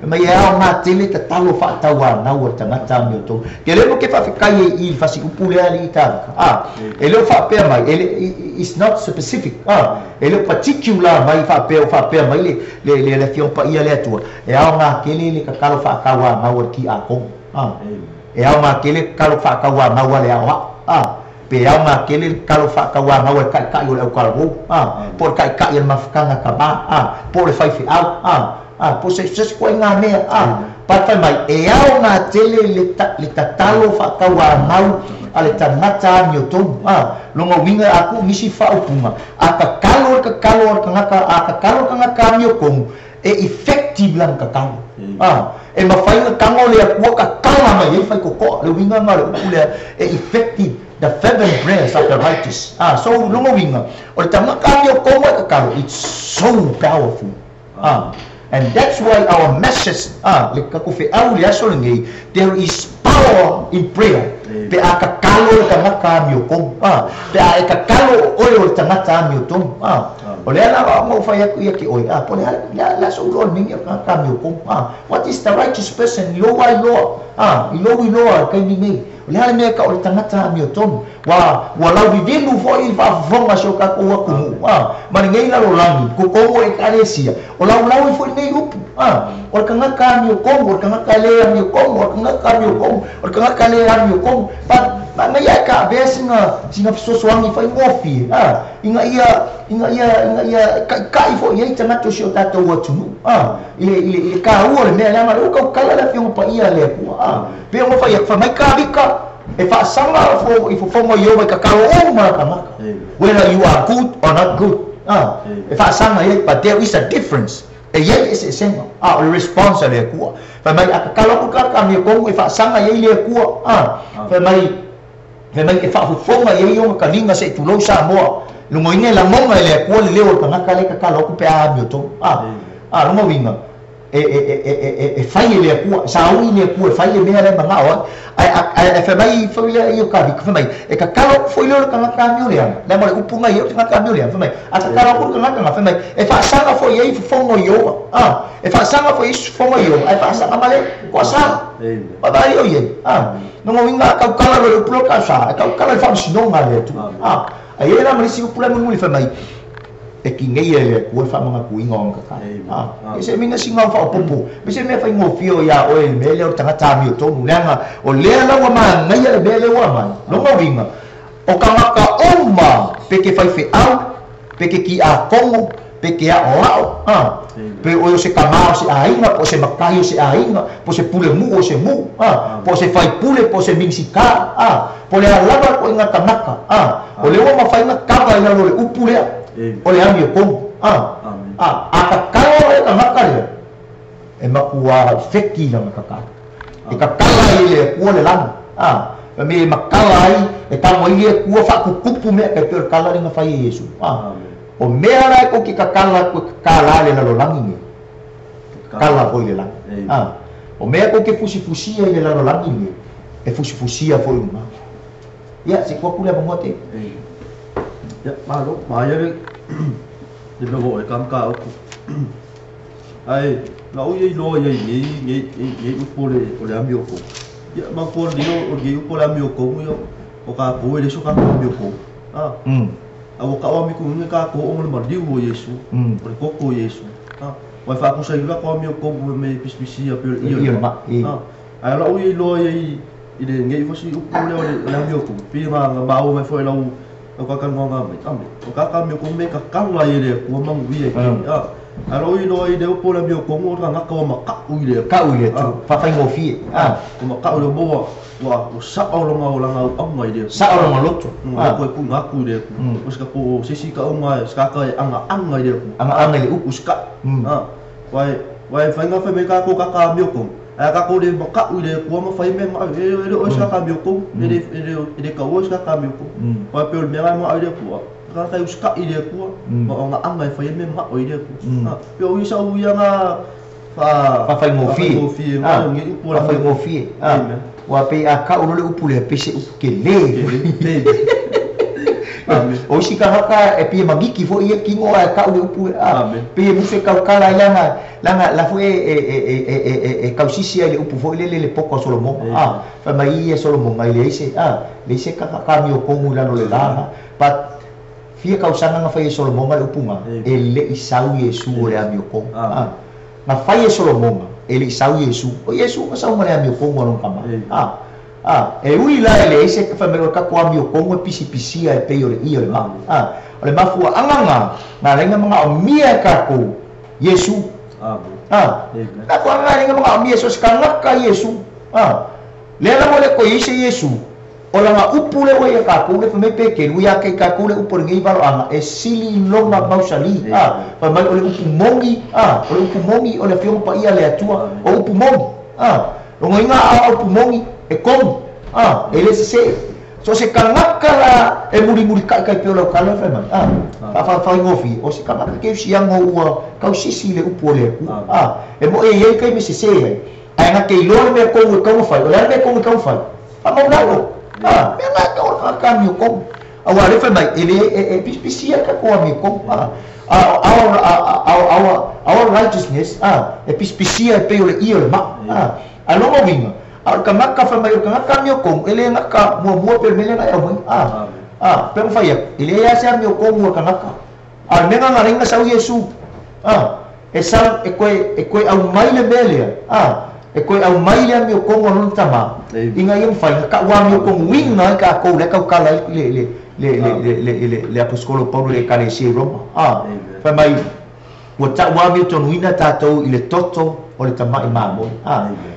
mai ya ma tele ta talo fa tawa na o tanga tamio to ke le mo ke fa kai il fa si upule ali ta e lo fa pe mai is not specific e lo particular mai fa pe mai le fion pa ia le tu e a nga ke le ka kalo fa kawa na o ki a ko e a nga ke le kalo fa kawa na o le a pe au nga kele kalo fa ka wa nga wa kai kai o le ka ro por kai kai el mafkanga ka ba por le fai fi au por se ko nga me pa fa mai e au nga tele le tatalo fa ka wa mau ale tamata nyoto lo nga winga aku misi fa upunga aka kalo ka nga ka mio kom e effective lang ka kalo e mafai nga kango le aku ka kala mai e fai ko le winga nga le upule e effective the fervent prayers of the righteous. So lumawinga. O tama kanyo ko ka kalo. It's so powerful. And that's why our message there is power in prayer. Pe akakalo ka kanyo ko. Pe akakalo oyo tama kanyo to. O le ala mo fa yaki oy. Po le la so ro ningi ka kanyo ko. What is the righteous person? Lo kay ni Lea me ka o tangata mi o tonu wa lau vivinu fo i fa fonga so ka ko ku ma ngai la lo langi ko ko e karesia o lau fo nei upu o kanga ka mi o kongo o kanga ka le mi o kongo o kanga ka mi o kongo o kanga ka le mi o kongo pa ngai ka be singa so swangi fa ngofi inga ia kai fo ye tangata so ta to watu ile ka o le me la ma o ka kala la fiong pa ia le ku pe mo fa mai ka bika e fa sanga fo ifo fongo yo mai ka o ma ka whether you are good or not good e fa sanga ye but there is a difference e ye is senga o response le ku fa mai ka ku ka mi ko e fa sanga ye le ku fa mai e fa fonga ye yo ka linga se tu lo sa mo lu mo ine la monga le ku le o ka le ka ku pe a mi to lu mo winga e fai le ku sa u le ku fai le mere manga o fa mai fa le io ka fa mai e ka kalo foi le ka cambio le la mo upunga io ka cambio le fa mai ata kalo ku ka fa mai e fa sanga foi e fongo io e fa sanga foi fongo io e fa sanga male ko sa pa dai io ye no mo winga ka kala le pro ka sa ka kala fa sino ngale tu ai era mo si upula mo fa mai e ki ngai ele ko fa mga kuinga on ka e minga singa fa popo me se me fa ngo fio ya o el mele o tanga tami o tonu langa o le la wa ma ngai ele mele wa ma no mo vinga o ka maka oma pe ke fa fe au pe ke ki a kongo pe ke o pe o se kamao se ainga po se makayo se ainga po se pule mu o se mu po se fai pule po se minsika po le alava ko inga tanaka o le o mafai na kava ina lo le upule o le ami ko akakao e tanaka le e makua feki na makaka e kakala ile ko le lana me makala ai e tamo ile ko fa kukupu me ka pe kala ringa fai Yesu o mea rai ko ki kakala ko kala le lo langi kala ko le langi o mea ko ke fusi le lo langi e fusi fo uma ya se ko kula bangote ya malo maya le lo e kam ka ko ai la o ye lo ye ye o le amio ko ya ma ko dio o ye o le amio ko yo o ka ko le so ka ko amio ko au ka o mi ku ka ko o le mardiu o Yesu o le koko Yesu wa fa ku sai la ko mi ko me pispisia pe ia ai la o ye lo ye ile ngai fo si u le la mi ko pi ma ba o me foi la o ka kan nga me tambe o ka mi ko me ka la ile ko ma wi e ai lo i lo i de o la mi ko mo nga ka ma ka u ile fa fa ngo fi ko ma ka o le bo wa o sa o lo nga o nga ide sa o lo loto ko ku nga ku ide ko ska ko sisi ka o nga ska ka anga ide anga le u ska wai fa nga fa me ka ko ka mi ko ka ko le ma ka u ide ko ma fa me ma e o ska ka mi ko ide ka o ska ka mi ko wa pe o me ma ide ko ka ka ska ide ko ma nga anga fa me ma o ide ko pe o isa u ya nga fa ngo fi fa ngo fi wa pe aka uno le upule pe se ukele o si ka haka e pe magiki fo ia kingo a ka le upule pe mu se ka kala langa la fo e ka sisi le upu fo le poko Solomon fa mai e Solomon mai le se ka mi o kongu la no le lana pa fia ka usanga nga fa e Solomon le upunga e le isau Yesu le ami o kongu na fa e Solomon ele sau Yesu o Yesu ka sau mare ami kongo no kama e ui la ele ese ka famelo ka ko ami kongo pisi e pe ole i ole ma ole mafu anganga na lenga mga mia ka ko Yesu na ko anga lenga mga mia so ska ka Yesu le la mole ko ise Yesu ola nga upule we ka ko le me pe ke ui ake ka ko le upole ngi balo anga e sili longa mausali pa mai ole upumongi ole fiong pa ia le atua o upumongi lo ngoinga a upumongi e kom ele se so se kanaka la e muri ka pe lo kala fa man fa ngofi o se kanaka ke siang o ka sisi le upole e mo e kai me se ai nga ke lo me ko fa ole me ko fa pa mo nalo me nga ka mi ko awale fa mai ele pisia ka ko mi ko our righteousness e pisia pe ole i ole ma alongo vinga ka maka fa mai ka mi ko ele nga ka mo pe mele na mo pe fa ya ele ya sa mi ko mo ka maka al menga nga ringa sa Yesu e sa e ko au mai le mele e ko au mai le mi ko mo tama inga yung fa ka wa mi ko winga ka ko le ka kala le apostolo Paulo le kale si Roma fa mai o ta wa mi ton wina tatou ile toto o le tama imamo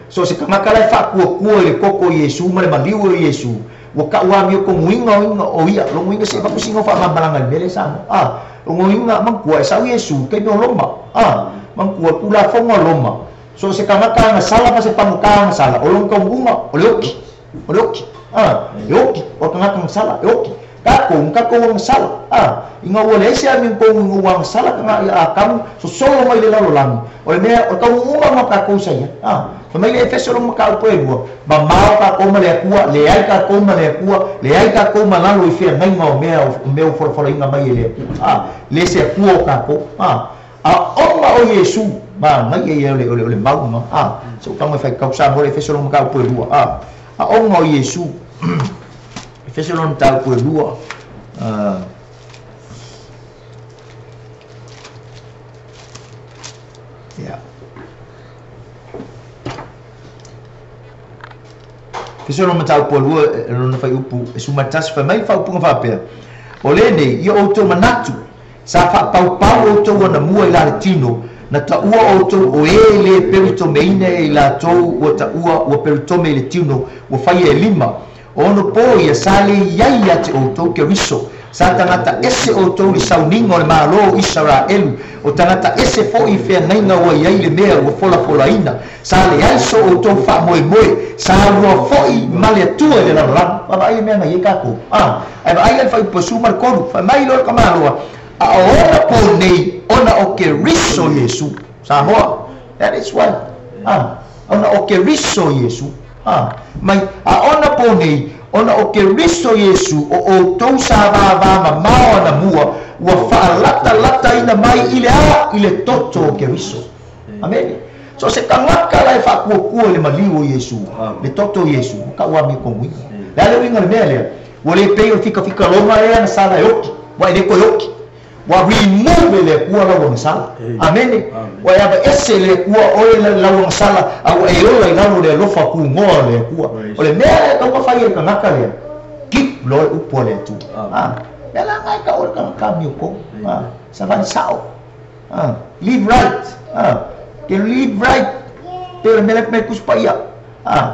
so se kama kala fa ku le koko Yesu ma le maliu Yesu o ka wa mi ko winga o ia lo winga se fa ku singo fa mabalanga mele sa o winga man ku sa Yesu ke no loma man ku pula fonga loma so se kama kala sala pa se pamuka sala o long ka bunga o loki yoki o tanga kang sala yoki ka ko sala inga wala ese amin ko nguwang sala nga kamu so solo mai le lalo lang o me o ka nguwang ka ko saya fa mai le feso lo ka pueblo ba mau ka ko male kuwa le ai ka ko male kuwa le ai ka ko malalo i fia ngai ngo me for inga mai le se kuo ka ko o Yesu ma mai le mau no so ka mo fa ka sa mo le feso lo ka pueblo o Yesu feso lo ta pueblo Feso no matau po lua no fai upu e sumatas fa mai fa upu fa pe. O le nei ia o to manatu sa fa pau o to na mua ila tino na ta ua o to o ele perito meine ila to o ta ua o perito me le tino o fai e lima ono po ia sale yai ate o to ke riso sa tangata ese o to li sauningo le malo Israelu o tangata ese fo i fea nainga o yai le mea o fola ina sa le aiso o to fa moe sa ua fo i male tua le la baba ai mea ngai kako ai ai fa posu mar kodu fa mai lo kamalo a ona po nei ona o ke riso Yesu Samoa that is why ona o ke riso Yesu mai a ona po nei ona o ke riso Yesu o tou sa va mao na mua ua fa lata ina mai ile toto o ke riso amen so se kangaka lai fa ku le maliu Yesu le toto Yesu ka wa mi kongi la le winga le mele wole pe o fika longa e na sala yoki wa ile ko yoki wa remove le kuwa la wong sala amen wa ya ba ese le kuwa o la wong sala au e o la no le fa ku ngo le kuwa o le me ka ko fa ye ka ngaka le kip lo upo le tu bela ngai ka o ka mi ko sa van sao live right ke live right pero me kuspaya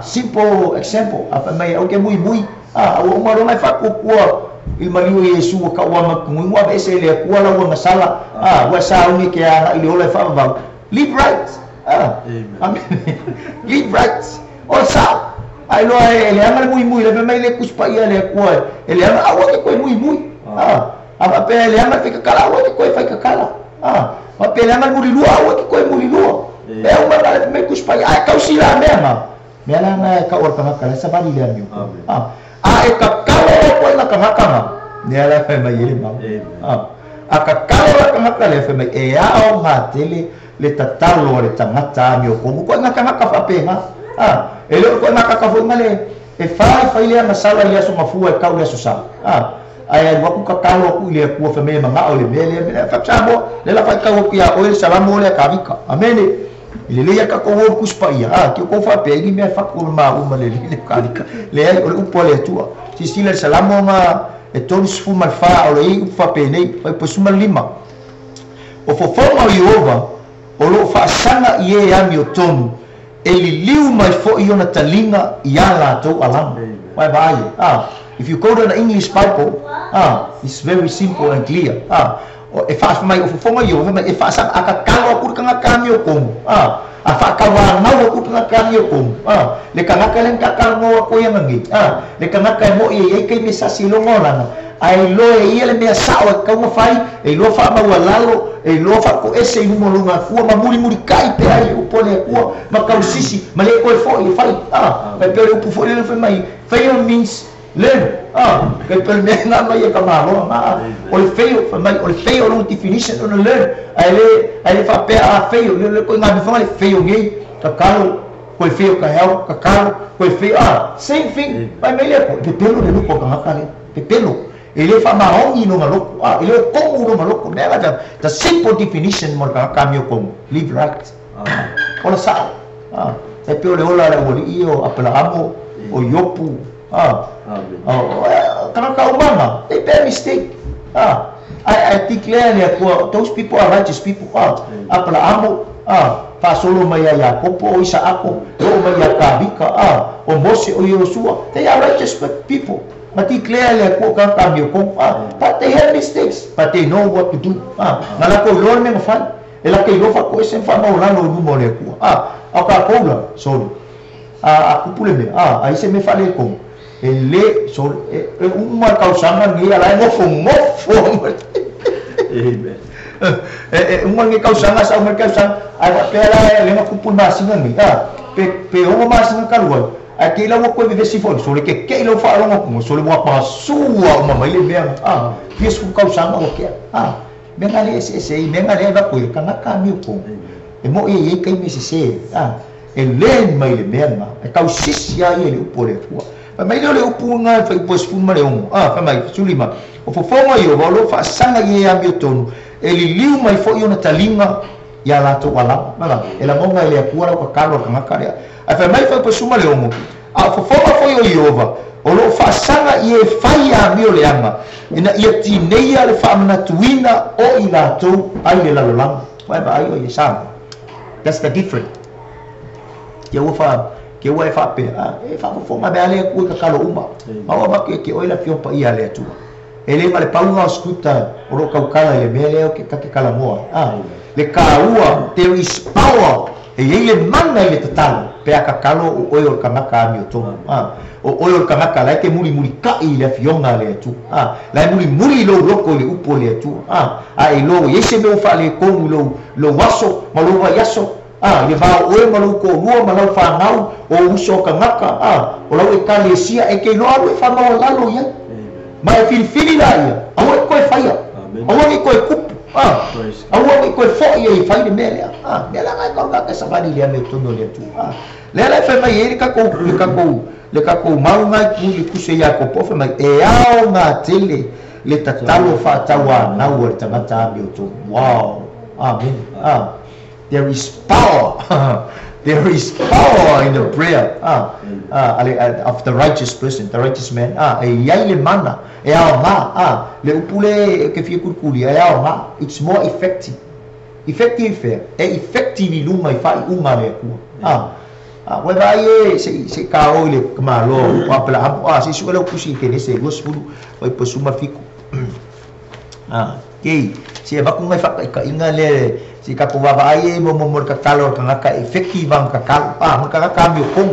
simple example apa mai o ke muy o maro mai fa ku kuwa il maliu Yesu ka wa makungui wa ese le kuwa la wa sala wa sa uni ke ana ile ole fa va live right amen live right o sa ai lo ele ama muy le mai le kuspaya le kuwa ele ama awa ke ko muy apa pe ele ama ke kala awa ke ko fa ke kala apa pe ele ama muri lu awa ke ko muri lu e uma la me kuspaya ai ka usila mema mela na ka or ka kala sa bali le ami e ka kala ko na ka hakama ne ala fa mai ele ma ka kala ka le fa mai e ao ma tele le tatalo le tangata mi ko na ka fa penga ele ko na ka fo ngale e fa ile masala ya so mafua ka ule susa ai wa ku ka kala ku ile ku fa mai ma o le mele fa chamo le la fa ka ku ya o le salamu le ka vika amen ile ya ka ko wo ku spaya ki ko fa pe ni me fa ko ma o le kalika le o po le tua si sila salamu ma e tonis fu mal fa o le fa pe nei fa po suma lima o fo forma Yehova o lo fa sanga ye ya mi oton eli liu mai fo iona talinga ya la to alam vai vai if you go to the English Bible it's very simple and clear e fa mai o fo forma Yehova mai e fa sa aka kalo ku kanga kamio kom a fa ka wa na ku kanga kamio kom le kanga kalen ka kalmo ko yang ngi le kanga ka mo ye ke me sa silo ngona ai lo e ele me sa o ka mo fai e lo fa ma walalo e lo fa ko ese no longa fu ma muri kai pe ai o pole ko ma ka sisi ma le ko fo e fai ma pe o pu fo le fa mai fail means learn che per me non è camaro o il fail fa mai o il fail non definition on learn ai fa pe a fail le ko ma fa fail ngi ka calo ko il fail ka hel ka calo ko il fail same thing vai me le ko de pelo de lupo ka ka de pelo ele fa marrongi no maloko ele como no maloko nela the simple definition mo ka cambio con live right o sa e pe le ola le io apela amo o yopu kana ka umama they made mistake I declare that those people are righteous people apela amo fa solo mai ya kopo o Isaako o mai ya kabika o Mose o Yoshua they are righteous people. But declare le ko ka cambio con but they have mistakes but they know what to do ngala ko lo me fa ela ke lo fa ko ese fa mo la no mo le ko aka ko la so aku pule me aí se me fale com ele so uma causanga ni ala mo fo uma ni causanga sa uma causanga ai pela le ma kupul masinga ni pe o masinga kalwa aquilo mo ko vive si fo so le ke lo fa lo mo so le mo pa sua uma mai le bem isso com causanga o que menga le ese menga le va ko kana kami ko e mo e kai me se e len mai le bem e causisia ele o pole tua mai le upunga fa pos fuma le fa mai sulima o fo fonga yo lo fa sanga ye ambioton ele liu mai fo yo na talinga ya la to wala mala ela monga le apura ko karo ka ngakare a fa mai fa pos fuma le fo fonga fo yo Yehova o lo whaasanga i e whai a mio le anga ina ia tineia le whaamanatuina o i lātou ai le lalolanga wai ba ai o i sama that's the different kia ua ke ua e whape e whafonga mea lea kue ka kalo uma maua maki ke oila fiopa ia lea tua e le ma le paunga o skuta o ro kaukala i le mea lea o ke kake kala moa le kāua there is power e le mana i le tatalo pe a kakalo o oio le kamaka ami o tonu o oio le kamaka lai ke muri kai i le fionga le atu lai muri lo loko i le upo le atu a e lo yese me o wha le konu lo waso ma lo wa yaso le va oe ma lo ko lua ma lo whanau o uso kamaka o lau e kalesia e ke loa lo e whanau lalo ia ma e filifili la ia awa e koe whaia awa e koe kupu awa e koe fo ia i whai le mea lea mea la ngai kaunga ka samani lea me tono lea tu lea lai whai mai e le kako mau ngai ku le kuse ia ko pofe mai e ao ngā tele le tatalo whatawa nau e tangata ami o tonu wow amen there is power there is power in the prayer of the righteous person, the righteous man e iai le mana e ao ngā le upule ke fia kurkuli e ao ngā it's more effective effective i lunga i whai unga le kua wai vai e se ka o le kamalo o apela apu se suela kusi ke nese gosfulu wai posuma fiku kei se ba ku ngai fa ka inga le si ka ko va ai mo ka kalo ka ngaka effective ang ka kalo mo ka cambio com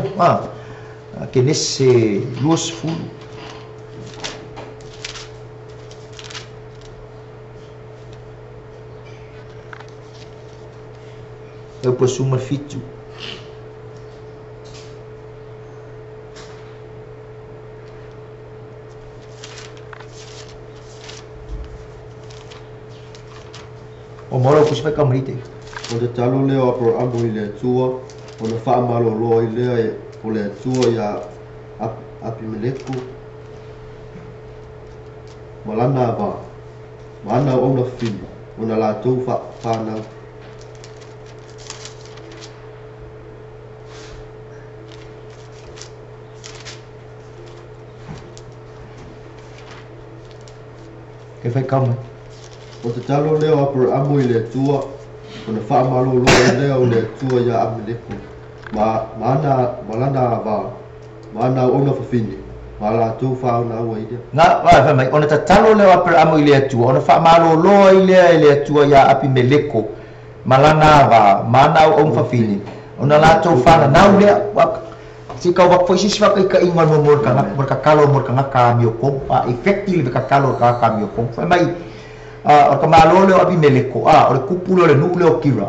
ke nese gosfulu eu posuma fitu o moro kusi pa kamrite o te talo leo apro ambo i le tua o na wha malo loa i lea o le tua ia Apimeleku malana ba mana o na fili o na lātou whanau ke fai kama o te talo leo apro ambo i le tua o na wha malo loa i lea o le tua ia Apimeleku malana ba mana o na fafini mala tu fa na waide na va mai ona tatalo le wa per amo ile tu ona fa malo lo ile tu ya Apimeleku malana va mana o fafini ona la tu fa na ule si ka wa foi si va ka inga no mor ka kalo mor ka mi ko effective ka kalo ka mi ko fa mai o ka malo le Apimeleku o kupulo le nu le o kira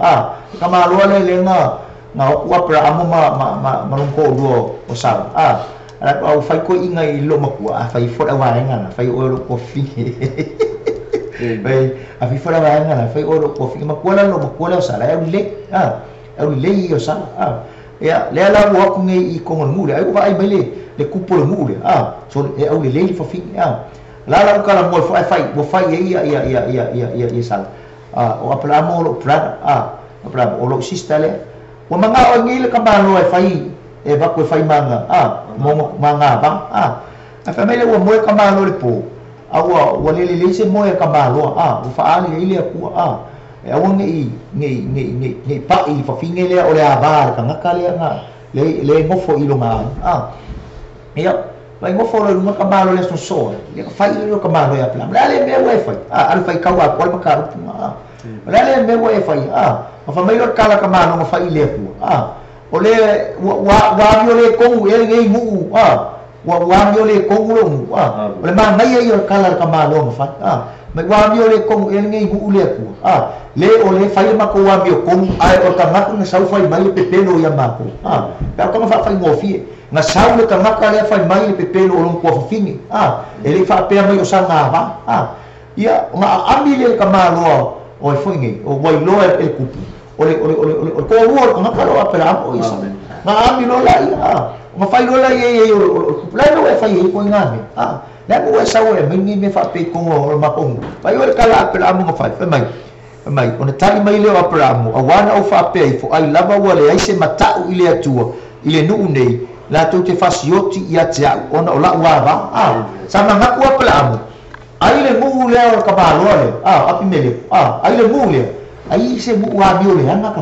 ka malo le nga wa per amo ma longko do o sa ala au fai ko inga i lo makua fai fora wa ngana fai oro kofi bai a fai fora wa ngana fai oro kofi makua lo makua sa la au le o sa ya le ala wa ku ngai i ko ngul ai ko ai bele le kupo le ngul so e au le fofi la kala mo fai bo fai ia sa o apla mo lo pra apla o lo sistale o manga o ngile ka malo e fai e ba ko fai manga mo manga ba a famele o mo ka malo le po awa o le se mo ka malo o fa ali ile ku e o ngi pa i fa fingele o le aba ka ngakale nga le ngofo ilo nga ia vai ngofo le mo ka malo le so le fai ile ka malo ya plan le me o fai al fai ka wa ko ka le me o fai a famele ka ka malo fa ile ku o le wa le kongu e ngai mu wa le kongu lo mu o le ma mai ai o kala ka ma lo fa mai wa le kongu e ngai mu le ku le o le fai ma ko wa kongu ai o ka ngak na sau fai mai pe pelo ya ma ko ka ka fa fai ngo fi na sau le ka ngak le fai mai pe pelo o ko fa fini e le fa pe mai o sa nga ba ia nga amile ka ma lo o foi ngai o wai lo e kupu ole ko wo nga kalo apela o isa nga ami lo la nga fai lo la ye la no e fai ko ngame la mo sa o me fa pe ko o ma ko fai o kala apela mo nga fai mai ona tali mai le apela mo awana o fa pe fo ai lava o le ai se mata ile atua ile nu nei la tu te fasioti ia te ona o la wa sama ngaku apa la amu ai le mu le o ka ba lo le api mele ai le mu le ai se mu wa bio le anga ka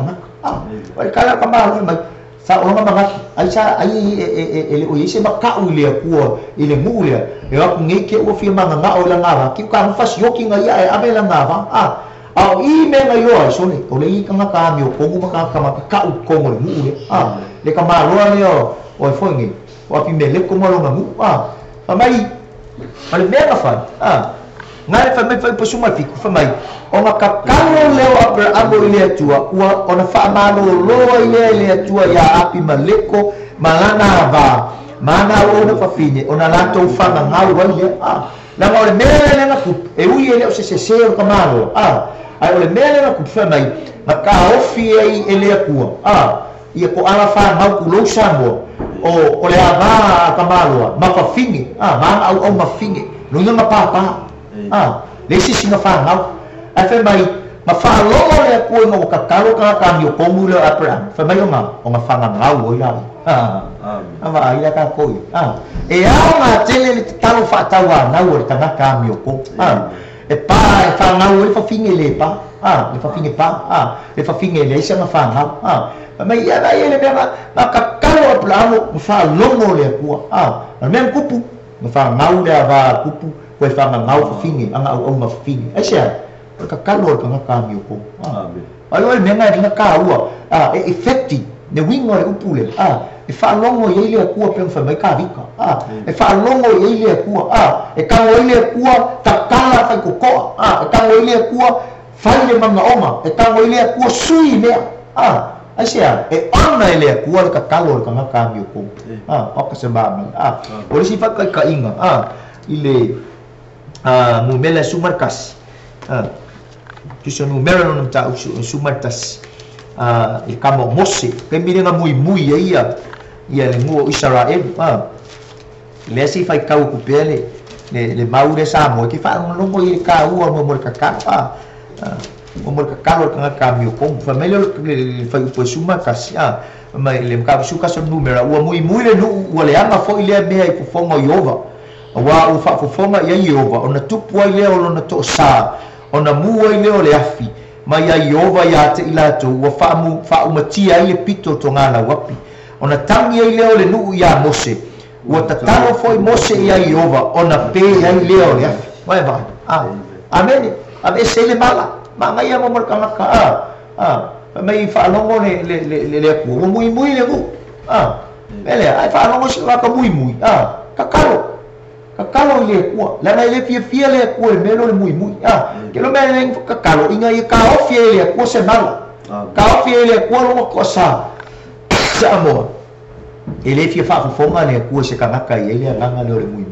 ai kala ka ba lo mai sa o ma ai sa ai ele o ise maka u le ku ile mu le e aku ngai ke o fi manga nga o la nga ki ka fasioki nga ia abe la nga au I me ngai o so le o le I ka ka mi o ko mu ka ka u ko mo le mu le le ka ma lo le o foi ngi o api mele ko mo lo nga mu mai ale mega fa ngai fa me fa posuma fiku fa mai o nga kakalo leo Abraham ile atua ua ona fa malo lo ile atua ya api maleko malana va mana ona fa fine ona lato fa ngau wale la mo le mele na ku e ui ele o se o kamalo ai o le mele na ku fa mai maka ofi ai ele atua ia ko ala fa ngau ku lo sambo o le ava kamalo ma fa fine ma au ma fine no nga papa le singa fa ngau ai fa mai ma fa lo le ko mo ka kalo ka mi ko mu le apra fa mai o nga fa ngau o ya ama ai la ka ko e nga tele le talo fa tawa na o ka mi ko e pa fa ngau le fa finge le pa le fa finge pa le fa finge le sa nga fa ngau mai ia ai le ma ka kalo apra mo fa lo le ko me kupu ma fa ngau le va kupu ko fa ngau fa finge anga o ma finge ai sia ka kalor ka ka mi ko ai oi me ngai na ka ua e effecti ne wingo e upule e fa longo ye ile ku pe fa mai ka vika e fa longo ye ile ku e ka o ile ku ta kala fa ko e ka o ile ku fa ile manga oma e ka o ile ku sui me ai sia e ana ile ku ka kalor ka mi ko o ka se ba o si fa ka inga ile mumela sumarkas tu numero non ta sumartas il kamo mose ke mi nga muy ia le mo Israel le si fai kau ku pele le maure sa mo ki fa no mo i ka u mo ka mo ka ka mi ko família le fai po sumarkas mai le ka su ka so numero u muy le nu o le anga fo ile me ai fo mo yova wa u fa fo ma ia yova ona tupu ai le ona to sa ona mua I leo le afi mai ai ova ya te ilato wa fa umatia ile pito to ngala wapi ona tangi ai leo le nu ya mose wa tatalo foi mose ya ova ona pe ai leo le afi vai vai amen ave se le mala ma ngai ya mo ka mai fa longo le ku muy le ku ele ai fa longo se ka muy kakalo ile ku la na ile fia le ku e melo le muy ke lo mele kakalo inga I ka ofia ile ku se mal ka ofia ile ku lo ko sa mo ile fia fa fonga le ku se ka ngaka ile nganga le muy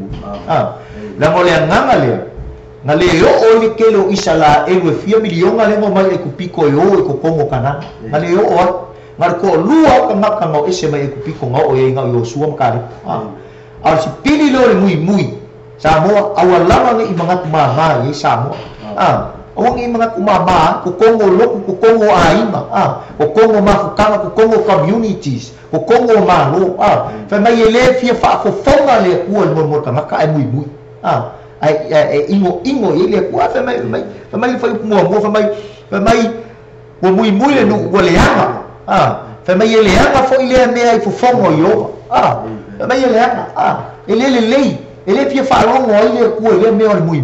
la mo le nganga le na le yo o ni ke lo isala e we fia milion ale mo mai ku piko yo e ko kongo kana na le yo o ngar ko lua ka ngaka ngo ese mai ku piko ngo e nga yo suam ka al si pili lo muy Samoa awalama ng mga kumama Samoa awang mga kumama kukongo lo kukongo aima kukongo mafukanga kukongo communities kukongo malo fa mai ele fia fa fo fonga le ku mo ka maka ai muy ai ingo ele ku fa mai fa mo fa mai wo muy le no le ama fa mai ele ama fo ile me ai fo fongo yo fa mai ele ama ele ele fia fa longo ile ku ele me muy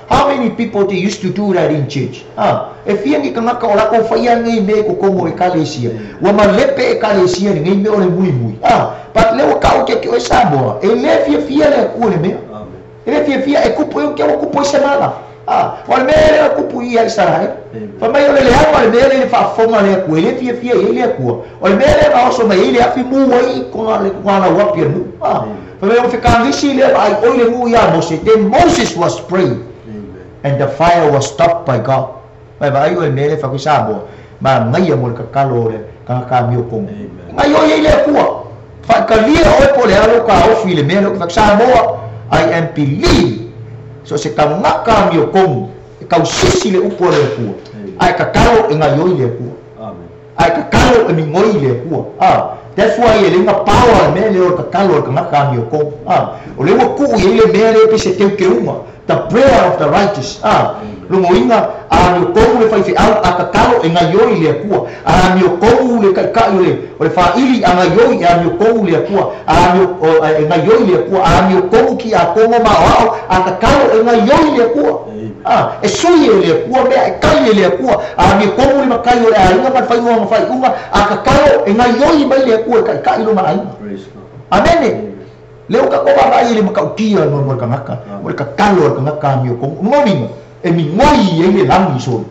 how many people they used to do that in church e fia ni kanga ka ora ko fa ia ngai me ko kongo e kalesia wa ma lepe e kalesia ni ngai me ole muy but le ka o ke o sabo ele fia le ku le me ele fia e ku po ke o ku po semana wal me ku po ia Israel fa mai ole le ha le fa fonga le ku ele fia ele ku wal me le ba so mai ele afi mu wai ko na wa pia mu Pero ficar visi le ai ole mu ya Moses. Then Moses was praying, and the fire was stopped by God. Mai ai ole mele fa kusabo. Ma ngai mo ka kalore ka mi ko. Ngai ole le ku. Fa ka lia o pole alo ka o file mele ka sabo. I am believe. So se ka ngaka mi ko. Ka usisi le upole ku. Ai ka kalo ngai ole ku. Amen. Ai ka kalo mi ngoi le ku. that's why ele nga power me le o ka kalo ka ngaka mi ko o le ku ele me le pe se te uma the prayer of the righteous lo moinga a mi ko le fai fi a ka kalo e nga yoi le ku a mi ko le ka le o le fa ili a nga yoi a mi ko le ku a mi e nga yoi le ku a mi ko ki a ko ma a ka kalo e nga yoi le ku e sui le ku me e kai le ku a mi ko le ma kai le a nga ma fai uma a ka kalo e nga yoi mai le ku ka kai lo ma ai amen leo ka ko ba ile maka ukia no mo ka ngaka mo ka kalo ka ngaka mi ko ngomi e mi ngoi ile lam so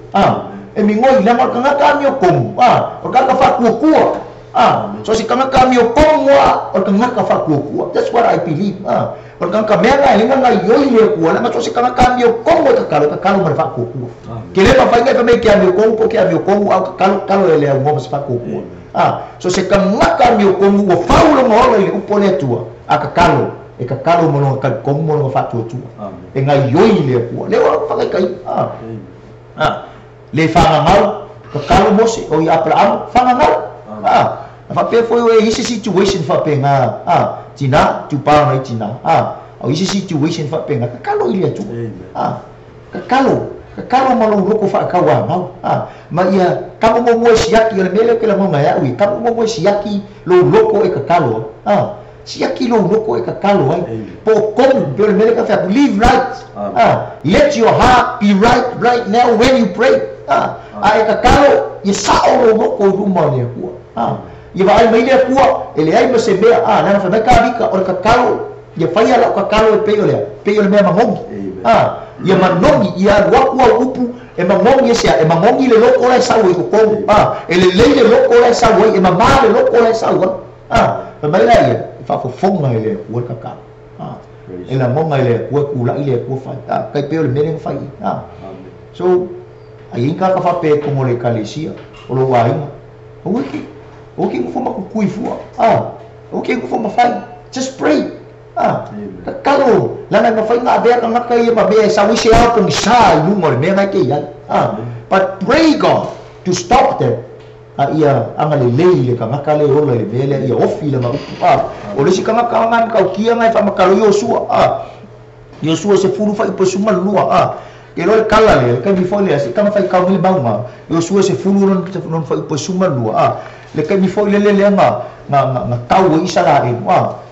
e mi ngoi la mo ka ngaka mi ko o ka fa ku so si ka ngaka mi ko o ka ngaka fa ku that's what I believe o ka ka mera ile nga yoi le ku la so si ka ngaka mi ko ka kalo mo fa ku ke le pa fa nga me ke mi ko ke mi ko ka kalo le mo fa ku so se ka ngaka mi ko mo fa ulo mo le upole tua akakalo e kakalo mo ka komo mo fa tu e nga yoi le ku le wa fa kai le fa ngau kakalo mo se o ya Abraham fa ngau fa pe foi we isi situation fa pe nga tina tu pa na tina o isi situation fa pe nga kakalo ile tu kakalo mo lo ko fa ka wa mau ma ia kamu mo siaki le mele ke la mo ya wi kamu mo siaki lo loko e kakalo siaki lo loko e kakalo ai po kom pero mele ka fa live right let your heart be right now when you pray e kakalo ye sa o loko rumo le ku ye vai mai le ku ele ai se be na fa ka bika o kakalo ye fai ala kakalo e pe me mangongi ye mangongi ia wakua upu e mangongi sia e mangongi le loko la sa wo ko ele le loko la sa wo e mama le loko la sa wo pa mai la ia fa fo fonga ile ku ka ela monga ile ku la ile ku fa kai pe le mereng fa so ai inka ka fa pe como le kalesia o lo wa inga o ki ku ma ku fu o ki ku ma fa just pray kalau lana na fai nga be ka nga kai ma be sa wi se a pung sa lu mo me nga ke ya but pray God to stop them ia anga le ka nga ka le o le vele ia ofi le ma o le si ka nga ka kia nga fa makalo Yosua se furu fa ipo suma lua ke lo kala le ka mi fo le si ka fa ka mi ba ma Yosua se furu non fa ipo suma lua le ka mi fo le nga tau Israel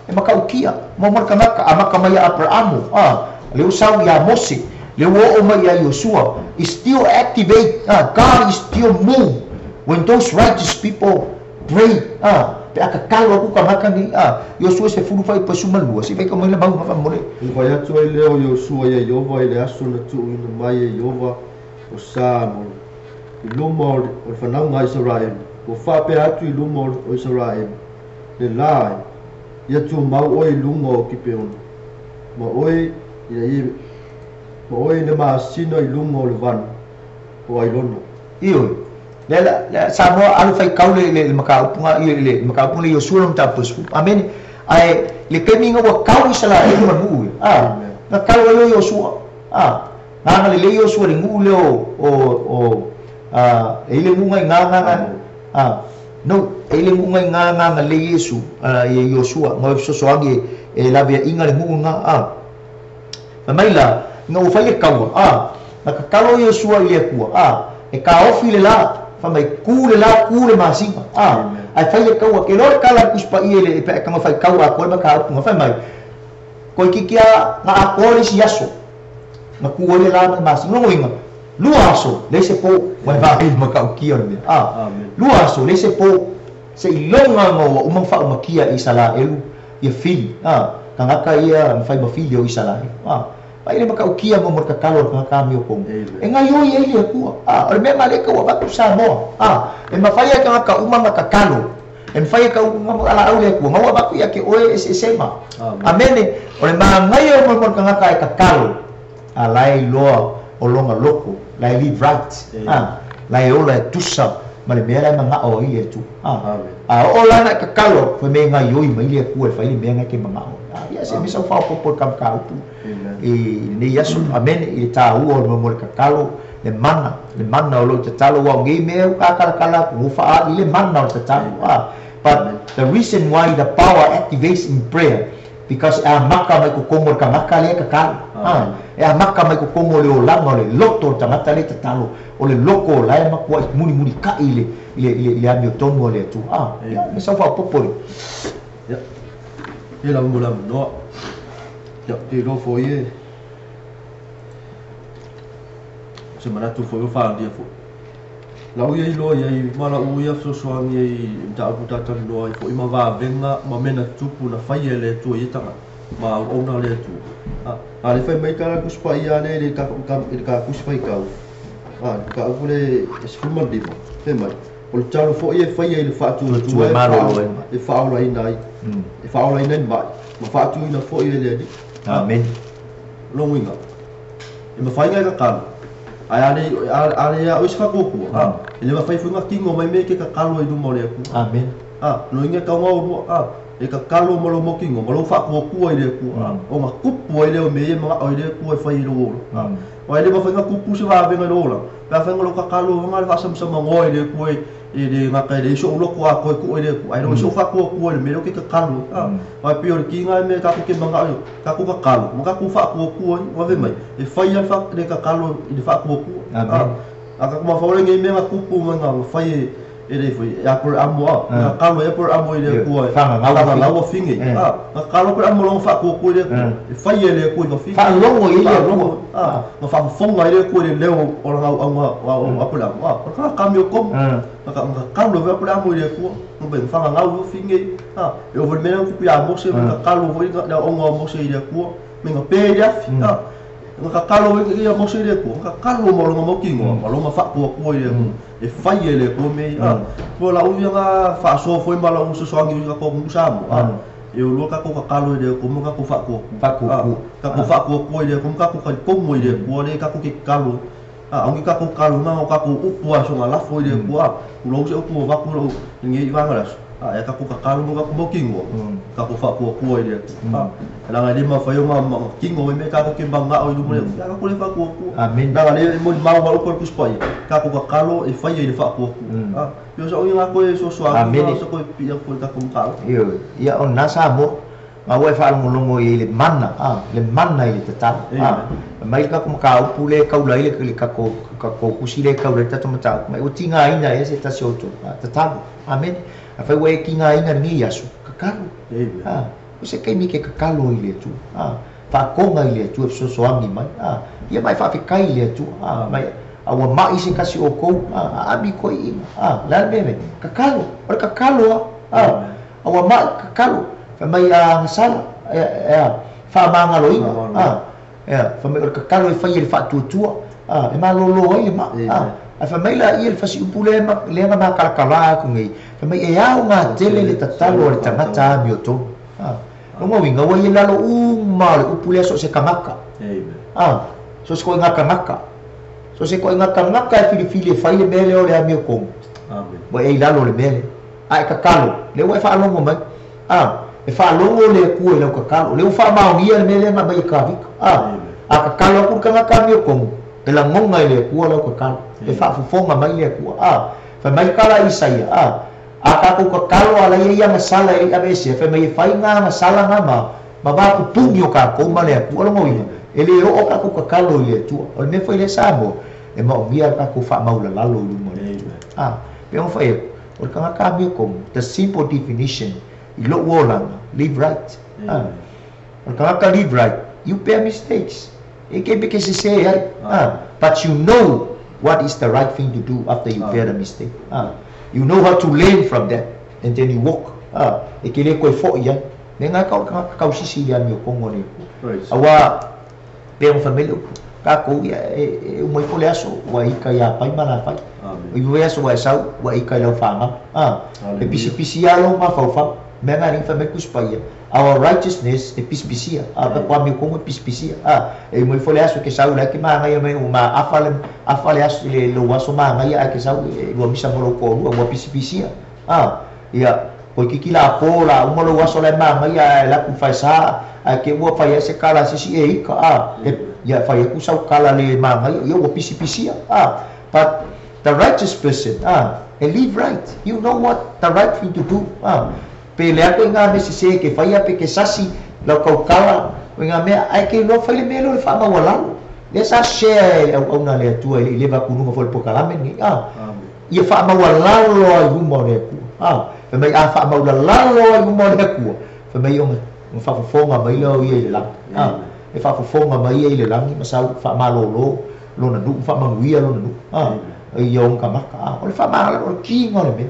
e makaukia mo ka ngaka amaka mai Abraham le usau ya Mose le wo mai ya Yosua is still activate God is still move when those righteous people pray pe akakalo ku ka ngaka ni Yosua se furu fai pasuma lua si vai ka mai le bau ma mo le vai atu ai le Yosua ya Yova ile aso na tu ina mai Yova o sa mo lumo o fanau ngai Israel o fa pe atu lumo o Israel le lai ia tu mau oi lungo ki pe on ma oi le ma sino i lungo le van o ai lono io le sa mo alu fai kau le makau punga le makau punga Yosua non ta pus amen ai le keminga wa kau sala e ma mu na kau le Yosua na le Yosua le ngu le o ele mu ngai nga no ele ngai nga le Yesu ye Yosua ngo so age e la via inga le nga mai la ngo fai kau na ka kalo Yosua le ku e ka ofi le la fa mai ku le masinga ai fai kau ke lo kala kuspa ile e pe ka fai kau a ko ba ka ku fa mai ko kikia na akori si yaso na ku le la masinga ngo inga luaso le se po wa va bil makaukia ni luaso le se po se ilonga ngo umang fa makia isala elu ye fili kangaka ia fai mafili o isala pa ile makaukia mo ka kalor ka mi ko e ngayo ye ile ku o me male ka wa ba sa mo e mafaya ka umang ka kalo e mafaya ka umang ala au le ku ngawa ba ku ya ke oe sema amene o le ma ngayo mo ka kalo alai lo o longa loko lai live right lai ola tusa male mera manga o i tu ola na kakalo foi me nga yoi mai le ku fa i me nga ke manga o ya se mi so fa po kam ka tu e ni yasu amen i ta u o mo kakalo le mana o lo te talo wa ngi me ka kala ku fa i le mana o te talo pa But the reason why the power activates in prayer, because maka mai kukongo ka maka le ka kala. Maka mai kukongo le o langa le loto tangata le tatalo o le loko la makua muni ka ile ami tono le tu. Me sa fa popori. Ya. Ela mula no. Ya, te lo foi. Semana tu foi o fa dia foi. Lau ia ilo ia i mala uia sosoangi i ta puta tan no i foi ma va venga ma mena tupu na fai ele tu i tanga ma ona le tu le fai mai kala kuspa ia le ka kuspa i kau ka fule skuma divo fe mai o talo fo ia fai ele fa tu tu e fa ola ina e fa ola ina mai ma fa tu ina fo ia le amen longinga e ma fai ga ka ale ya uska koku ele va fai funga kingo mai me ke ka kalo i dumo le ku amen no inga ka ngau e ka kalo mo lo mokingo mo lo fa koku i le ku o ma kupu i le o me ma o le ku e fai lo o ele va funga kupu se va venga lo la va funga lo ka kalo nga va sam sam ngo i le ku e le nga ka le so lo ku a ko ku i le ku ai no so fa koku le me lo ke ka kalo va pio le kinga me ka ku ke manga ka ku ka kalo mo ka ku fa koku o ve mai e fai fa le ka kalo i fa koku aka kuma faule ngai me kupu manga fai ele foi ya por amo ka kalo ya por amo ile ku fa nga lawa fingi ka kalo por amo lo fa ku ku ile fai ele ku no fingi fa longo ile longo ma fa fonga ile ku ile leo o nga amo apula ka cambio kom ka kalo ve por amo ile ku no ben fa nga lo fingi eu vou me ku ya mo se ka kalo voi da o nga mo se ile ku me nga pe ya ka kalo ia mo se le ko ka kalo mo lo mo kingo mo lo ma fa ko ile e fai ele ko me ko la u nga fa so foi mala u so angi ka ko musamo e o lo ka ko kalo ile ko mo ka ko fa ko ile ko ka ko mo ile ko le ka ko ki kalo angi ka ko kalo nga ka ko upu a so la fo ile ko u lo se upu va ko ngi va ngala e ka ko kalo mo ka ko mo kingo ka ko fa ko ile la nga lima fa yo ma kingo me ka ko ke banga o mo ka ko le fa ko amen la nga le mo ma wa ko spai ka ko kalo e fa ye fa ko yo so yo ko so so so ko pia ko ka ko ka yo ya on nasa mo ma wa fa mo le manna ile tata mai ka ko ka pule ka ula ile ka ko kusile ka ula tata mata mai o tinga ina ese ta soto tata amen fa we kinga ina ni yasu ka kalo o se kai mi ke kakalo ile tu fa konga ile tu so angi mai ia mai fa kai ile tu mai awa mai se kasi o ko abi ko i la bebe kakalo o kakalo awa mai kakalo fa mai ngasala fa manga lo ina fa mai o kakalo fa ile fa tu e ma lo ile ma fa mai la ia fa si upule ma le ma kalkala ku ngai fa mai e au nga tele le tatalo le tangata mi o to Longo winga wa ye lalo mal upule so se kamaka. So se ko ngaka. So se ko ngaka fili fai le mele o le ami ko. Amen. Bo e lalo le mele. Ai ka kalo. Le wa fa longo mai. E fa longo le ku le ka kalo. Le fa ma ngia le mele na mai ka vik. Ka kalo ku ka ngaka mi ko. E la ngonga le ku le ka kalo. E fa fonga mai le ku. Fa mai kala isaia. Aka ko kalo ala ia masala e abese fa mai fai nga masala nga ma ba ku pungio ka ko male ku lo ngoi ele o ka ko kalo ile tu o ne foi le sabo e ma via ka ko fa maula lalo lu mo pe on foi o ka ka bi ko the simple definition i lo wola live right o ka live right you pay mistakes e ke be ke se say but you know what is the right thing to do after you bear the mistake you know how to learn from that and then you walk e ke le ko fo ia nenga ka sisi dia mi ko ngone awa pe un família ka ko ia e mo fo le aso wa ika ya pai mala pai e yo aso wa sau wa ika lo fama e pisi alo ma fa menga ring família ku spaia our righteousness e pisia apa kwa mi ko pisia e mo fo le aso ke sau la ke ma ngai me ma afale aso le lo aso ma ngai a ke sau lo misa mo ko lo pisia ia ko kikila pola mo lo aso le ma ngai la ku faisa ke wo fa se kala si ika ya fa ku sau kala le ma ngai yo pisia but the righteous person and live right. You know what the right thing to do. Pe le ako nga me se ke fai pe ke sasi la kau kala nga me ai ke lo fai le me lo fa ma wala. Le sa share au na le tu le ba ku no fo po kala men ni ia fa ma wala lo ai mo le ku pe mai fa ma wala lo ai mo le ku pe mai on fa fo nga mai lo ye la e fa fo nga mai ye le la ni ma sa fa ma lo na du fa ma wi lo na du yong kamaka o fa ma o ki ngore me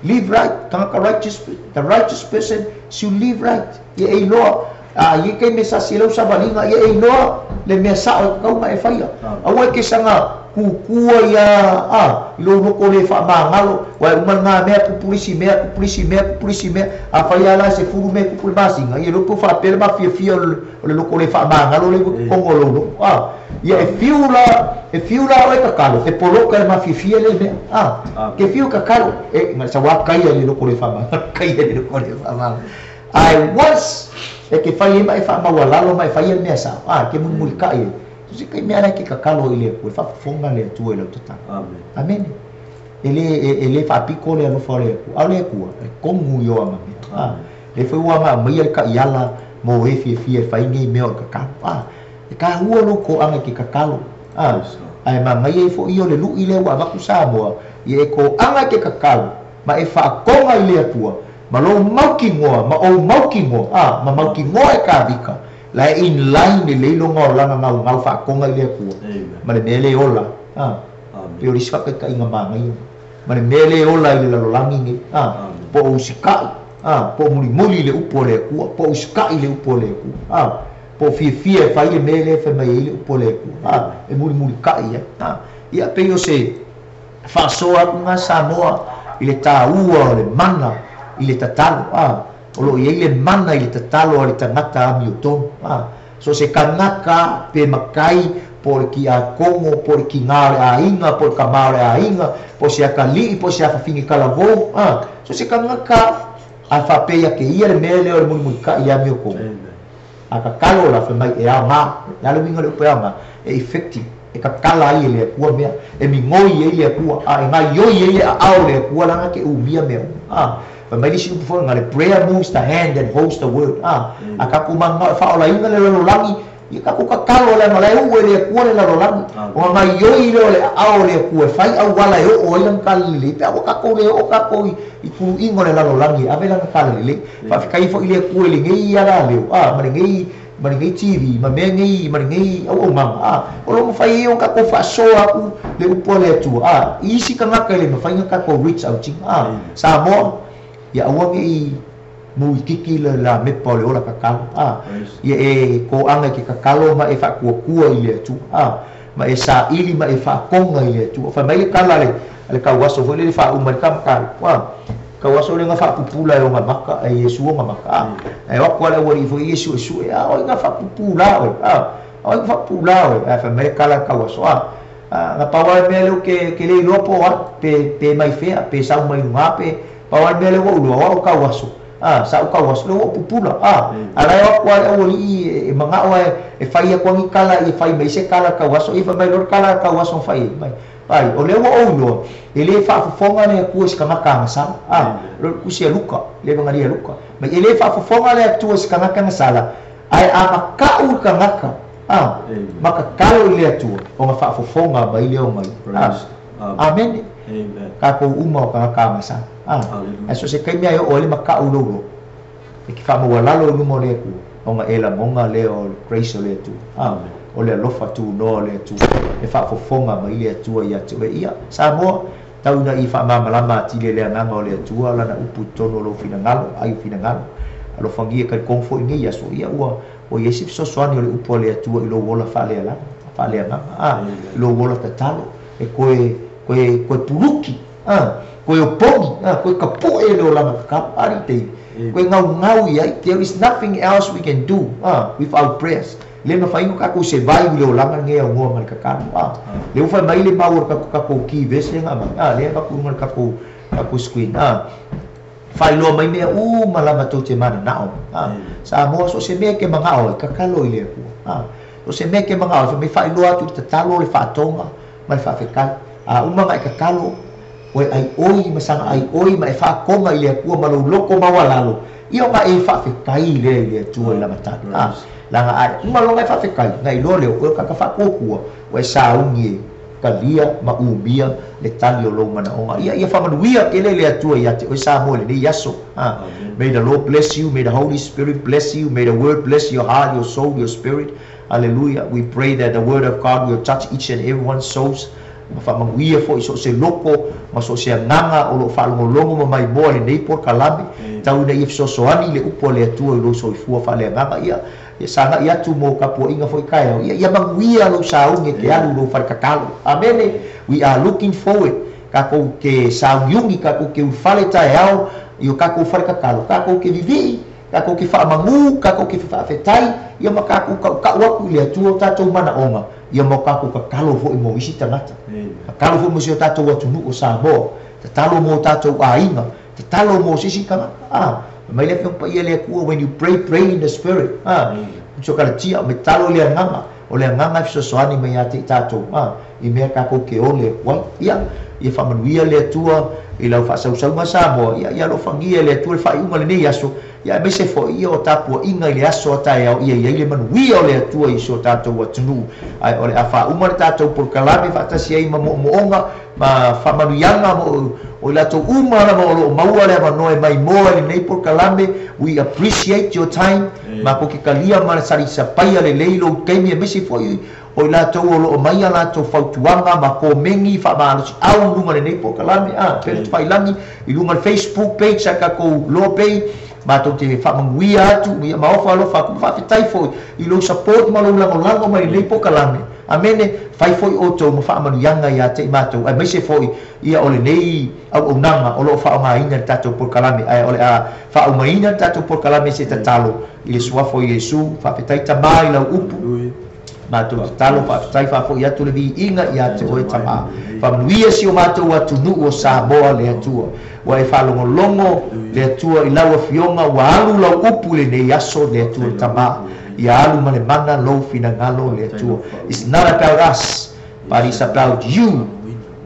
live right the righteous person should live right ye e lo ye ke me sa silo sa balinga ye e lo le me sa o ma e fa ya awe ke sanga ku ya lo ko le fa ma ngalo wa uma me polisi me fa ya la se furu me ku basi nga ye lo po fa per ma fia lo ko le fa ma ngalo le ko ngolo ia e fiula o e kakalo e poloka e mafifia le me ke fiu kakalo e nga sa wa kai le ko le fama kai le ko le fama I was e ke fai mai fa ma wala lo mai fai me sa ke mun mulka e se kai me ara ke kakalo ile ko fa fonga le tu ele tota amen ele fa piko le no fore ku ale ku ko mu yo ama le foi wa ma mai ka yala mo e fi fai ngai me o kakalo ka hua lo ko anga ki kakalo ai ma ngai fo io le lu ile wa ku sa mo ye ko anga ki kakalo ma e fa konga ile atua ma lo mauki ngoa ma o mauki ngoa ma mauki ngoa e ka vika la in line le lo ngo la ngau fa konga ile atua ma le mele ola pe o risfa ka inga ma ngai ma le mele ola ile lo langi ngi po usika po muli le upo le ku po usika ile upo le ku po fia fai le mele fa mai ile pole ku e muri kai ia pe yo se fa so nga Samoa ile taua le mana ile tatalo o lo ile mana ile tatalo ile tangata miuton so se kanaka pe makai por ki a kongo por ki ngare a inga por kamare a inga po se akali po se afingi kalavo so se kanaka a fa pe ya ke ia le mele o muri kai ya mi ko aka kalo la fa mai e ama ya lo mingo le pe ama e effective e ka kala i le ku me e mi ngoi i le ku nga yo i le au le ku la ke u mia me fa mai si for nga le prayer moves the hand and holds the word aka ku manga fa ola inga le lo langi i ka ku ka kalo le ma le u le ku le lo langi o nga yo i le au le ku e fai au wala yo o ile kali le pe o ka ko le o ka ko i ku ingo le lo langi ave la kali le fa kai fo ile ku le ngi ya le ma ngi TV ma me ngi o mama o lo fai o ka ko fa so aku le upo le tu isi ka ngaka le ma fai ka ko reach out ching sa mo ya o ngi mu kiki la me po le ola ka ka ye e ko anga ki ka kalo ma e fa ku ile tu ma e sa ili ma e fa konga ile tu fa mai ka la le ka waso fo le fa umar ka ka waso le nga fa pupula yo nga maka e Yesu nga maka e wa kwa le wori fo Yesu o nga fa pupula o nga fa pupula fa me kala ka waso nga pawa mele ke le lopo pe mai fe pe sa mai nga pe pawa mele wo lo wa ka waso sa ka waso lo pupula ala wa kwa le wori e manga wa e fai ko ngi kala e fai mai se kala ka waso e fa mai lo kala ka waso fai mai ai o le wo lo ele fa fonga ne ku ska maka sa lo ku sia luka le ngari luka ma ele fa fonga le tu ska maka sala ai ama ka u ka maka maka kalo ile tu o fa fonga ba ile o mai amen ka ko uma ka maka sa aso se kai mia o le maka u lo e ki fa mo wala lo mo le ku o nga ela monga le o grace le tu amen o le lofa tu no le tu e fa fonga ma ile tu ia tu ia sa mo tau na i fa malama ti le nga o le tu ala na upu tono lo finangalo ai finangalo alo fangi ka konfo ngi ya so ia o yesip so so ani le upu le tu lo wola fa le nga lo wola tatalo e koe puluki koe opogi koe kapo e lo langa ka ari te koe ngau ia there is nothing else we can do without prayers le na fai ka ko survive le langa nge o ngo mal ka ka le fa mai le power ka ko ki ves le nga le ka ko mal ka ko screen fai lo mai me malama to te mana na sa mo so se me ke manga o ka ka lo ile ko so se me ke manga o me fai lo atu te talo le fa tonga mal fa fe ka uma ngai ka kalo o ai oi masanga ai oi ma e fa konga ile ku ma lo loko ma walalo io nga e fa fe kai le tu la mata la nga ai ma lo ngai fa fe kai ngai lo le o ka fa ko ku o e sa ungi kalia ma ubia le tali o lo mana onga ia fa manuia ele le tu ia te o sa mo le ni yaso may the Lord bless you, may the Holy Spirit bless you, may the word bless your heart, your soul, your spirit. Hallelujah. We pray that the word of God will touch each and everyone's souls. Mafamanguia fo iso se loko maso se nganga o lo falongolongo ma mai boa le nei por kalame tau na if so soani le upo le tua lo so ifua fa le nganga ia sanga ia tu mo kapo inga foi kai ia manguia lo saunge ke alu lo far kakalo amen. We are looking forward kako ke saungi kako ke ufale tai au io kako far kakalo kako ke vivi kako ke fa mangu kako ke fa fetai ia makaku ka waku le tua tatou mana onga ia mo kako ka kalo fo mo isi tangata kalo fo mo si tatou watu nu o Samoa te talo mo tatou ainga te talo mo sisi kanga mai le fa ia le ku when you pray in the spirit so kala tia me talo le nganga o le nganga so soani mai ate tatou i me kako ke ole wa ia fa manuia le tua i lau fa sau ma Samoa ia lo fangia le tua fa uma le nei aso ia me se fo ia o tapu inga le aso tai au ia le manuia o le tua i so tatou watunu ai ole afa uma tatou por kalame fa tasi ai mo onga ma fa manuianga mo o la to uma na mo lo maua le ma mai mo le nei por kalame. We appreciate your time ma ko ke kalia ma sari sa paia le leilo kemi me se fo o la to o mai la to fautuanga ma ko mengi fa ma au lunga le nei por kalame pe fai langi i lunga Facebook page ka ko lo page ma to te fa manguia tu ma ofa lo fa fitai fo i lo support ma lo lango mai le po kalame amene fai foi o to mo fa manu yanga ya te ma to ai me se foi ia ole nei au nanga o lo fa ma ina tato por kalame ai ole fa o mai ina tato por kalame se tatalo i sua foi Yesu fa fitai tamai la upu ma to talo fa fitai fa foi ya to le bi inga ya te o tama fa nuia si o ma to wa tu nu o Samoa le atua wa e fa longo le atua i lawa fionga wa alu la upu le nei aso le atua tama ia alu mane mana lo fina ngalo le atua. It's not about us but it's about you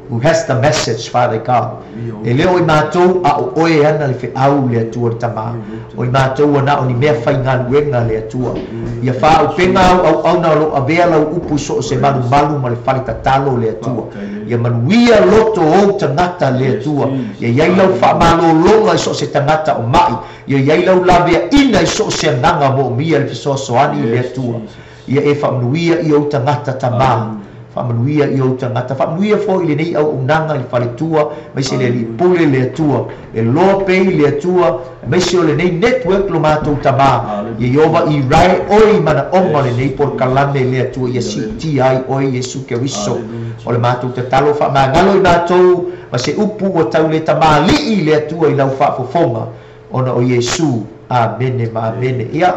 who has the message, Father God. E leo i mātou a o oe ana le au le atua tama o i mātou ana o ni mea whai ngā luenga le atua ia wha au penga au na lo avea lau upu so se malu ma le whare tatalo le atua ia manuia loto o tangata le atua ia iai lau wha malo longa i so se tangata o mai ia iai lau lavea ina i so se nanga mo mia le fisosoani le atua ia e wha manuia i o tangata tama famanuia i o tangata famanuia fo i le nei au unanga i fale tua mai se le li pole le tua le lope le tua mai se o le nei network lo mātou tama i Iova i rai oi mana onga le nei por kalame le tua i si ti ai oi Yesu Keriso o le mātou te talo fa mangalo i mātou ma se upu o tau le tama li i le tua i lau fa fofonga ona o Yesu amene ma amene ia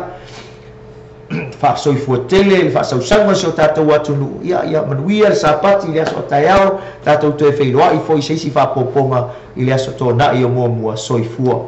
fa soi fuatele fa sau sanga so tatou atunu ia manuia sa pati le aso taiao tatou te feiloa i foi seisi fa poponga i le aso tona i o mua soi fua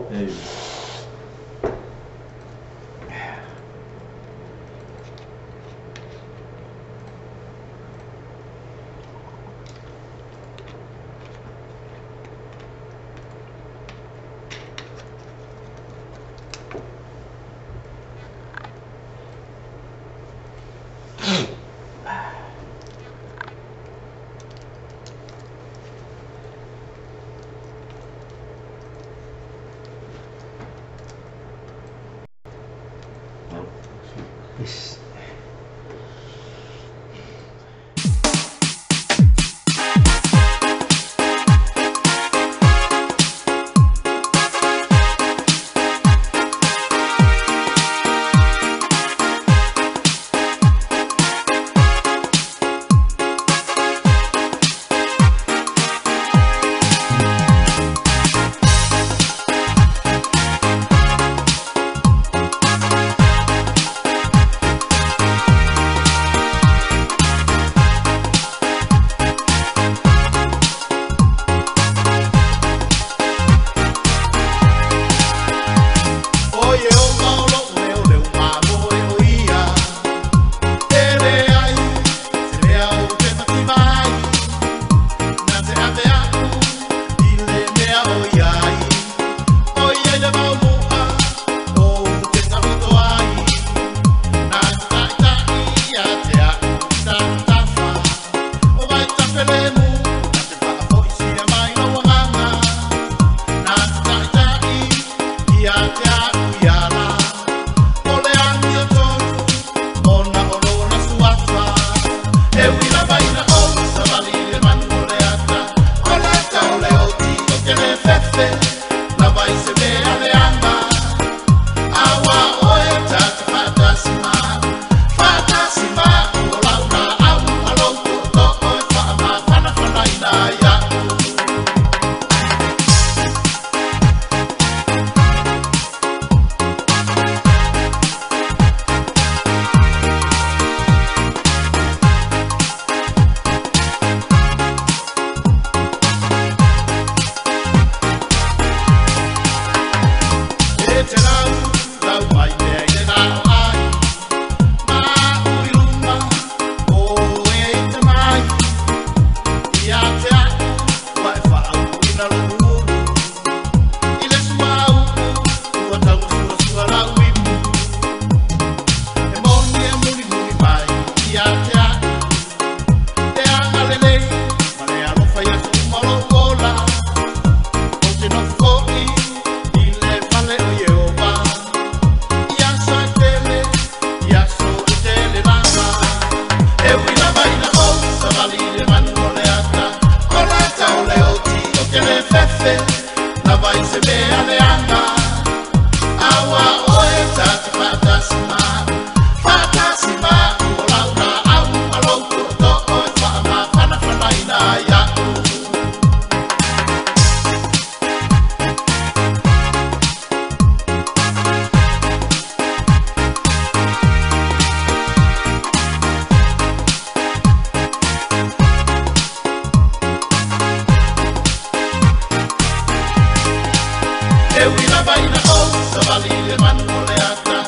vaina o sa vali le manu o le ata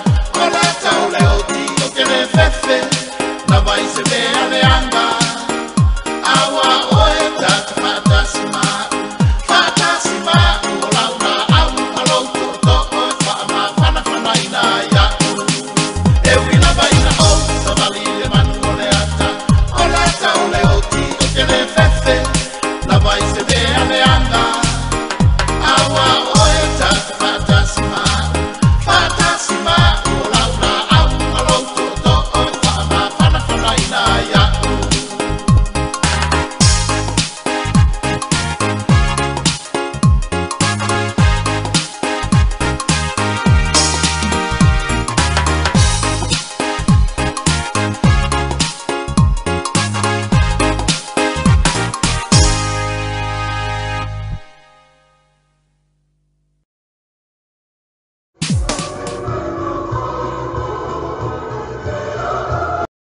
o la tau le oti o ke le fefe na vai se mea le anga awa oe tata fatasi mau o launa au aloutu o to o wha fana fana ina ia e wina vaina o sa vali le manu o le ata o la tau le oti o ke le fefe na vai se mea le anga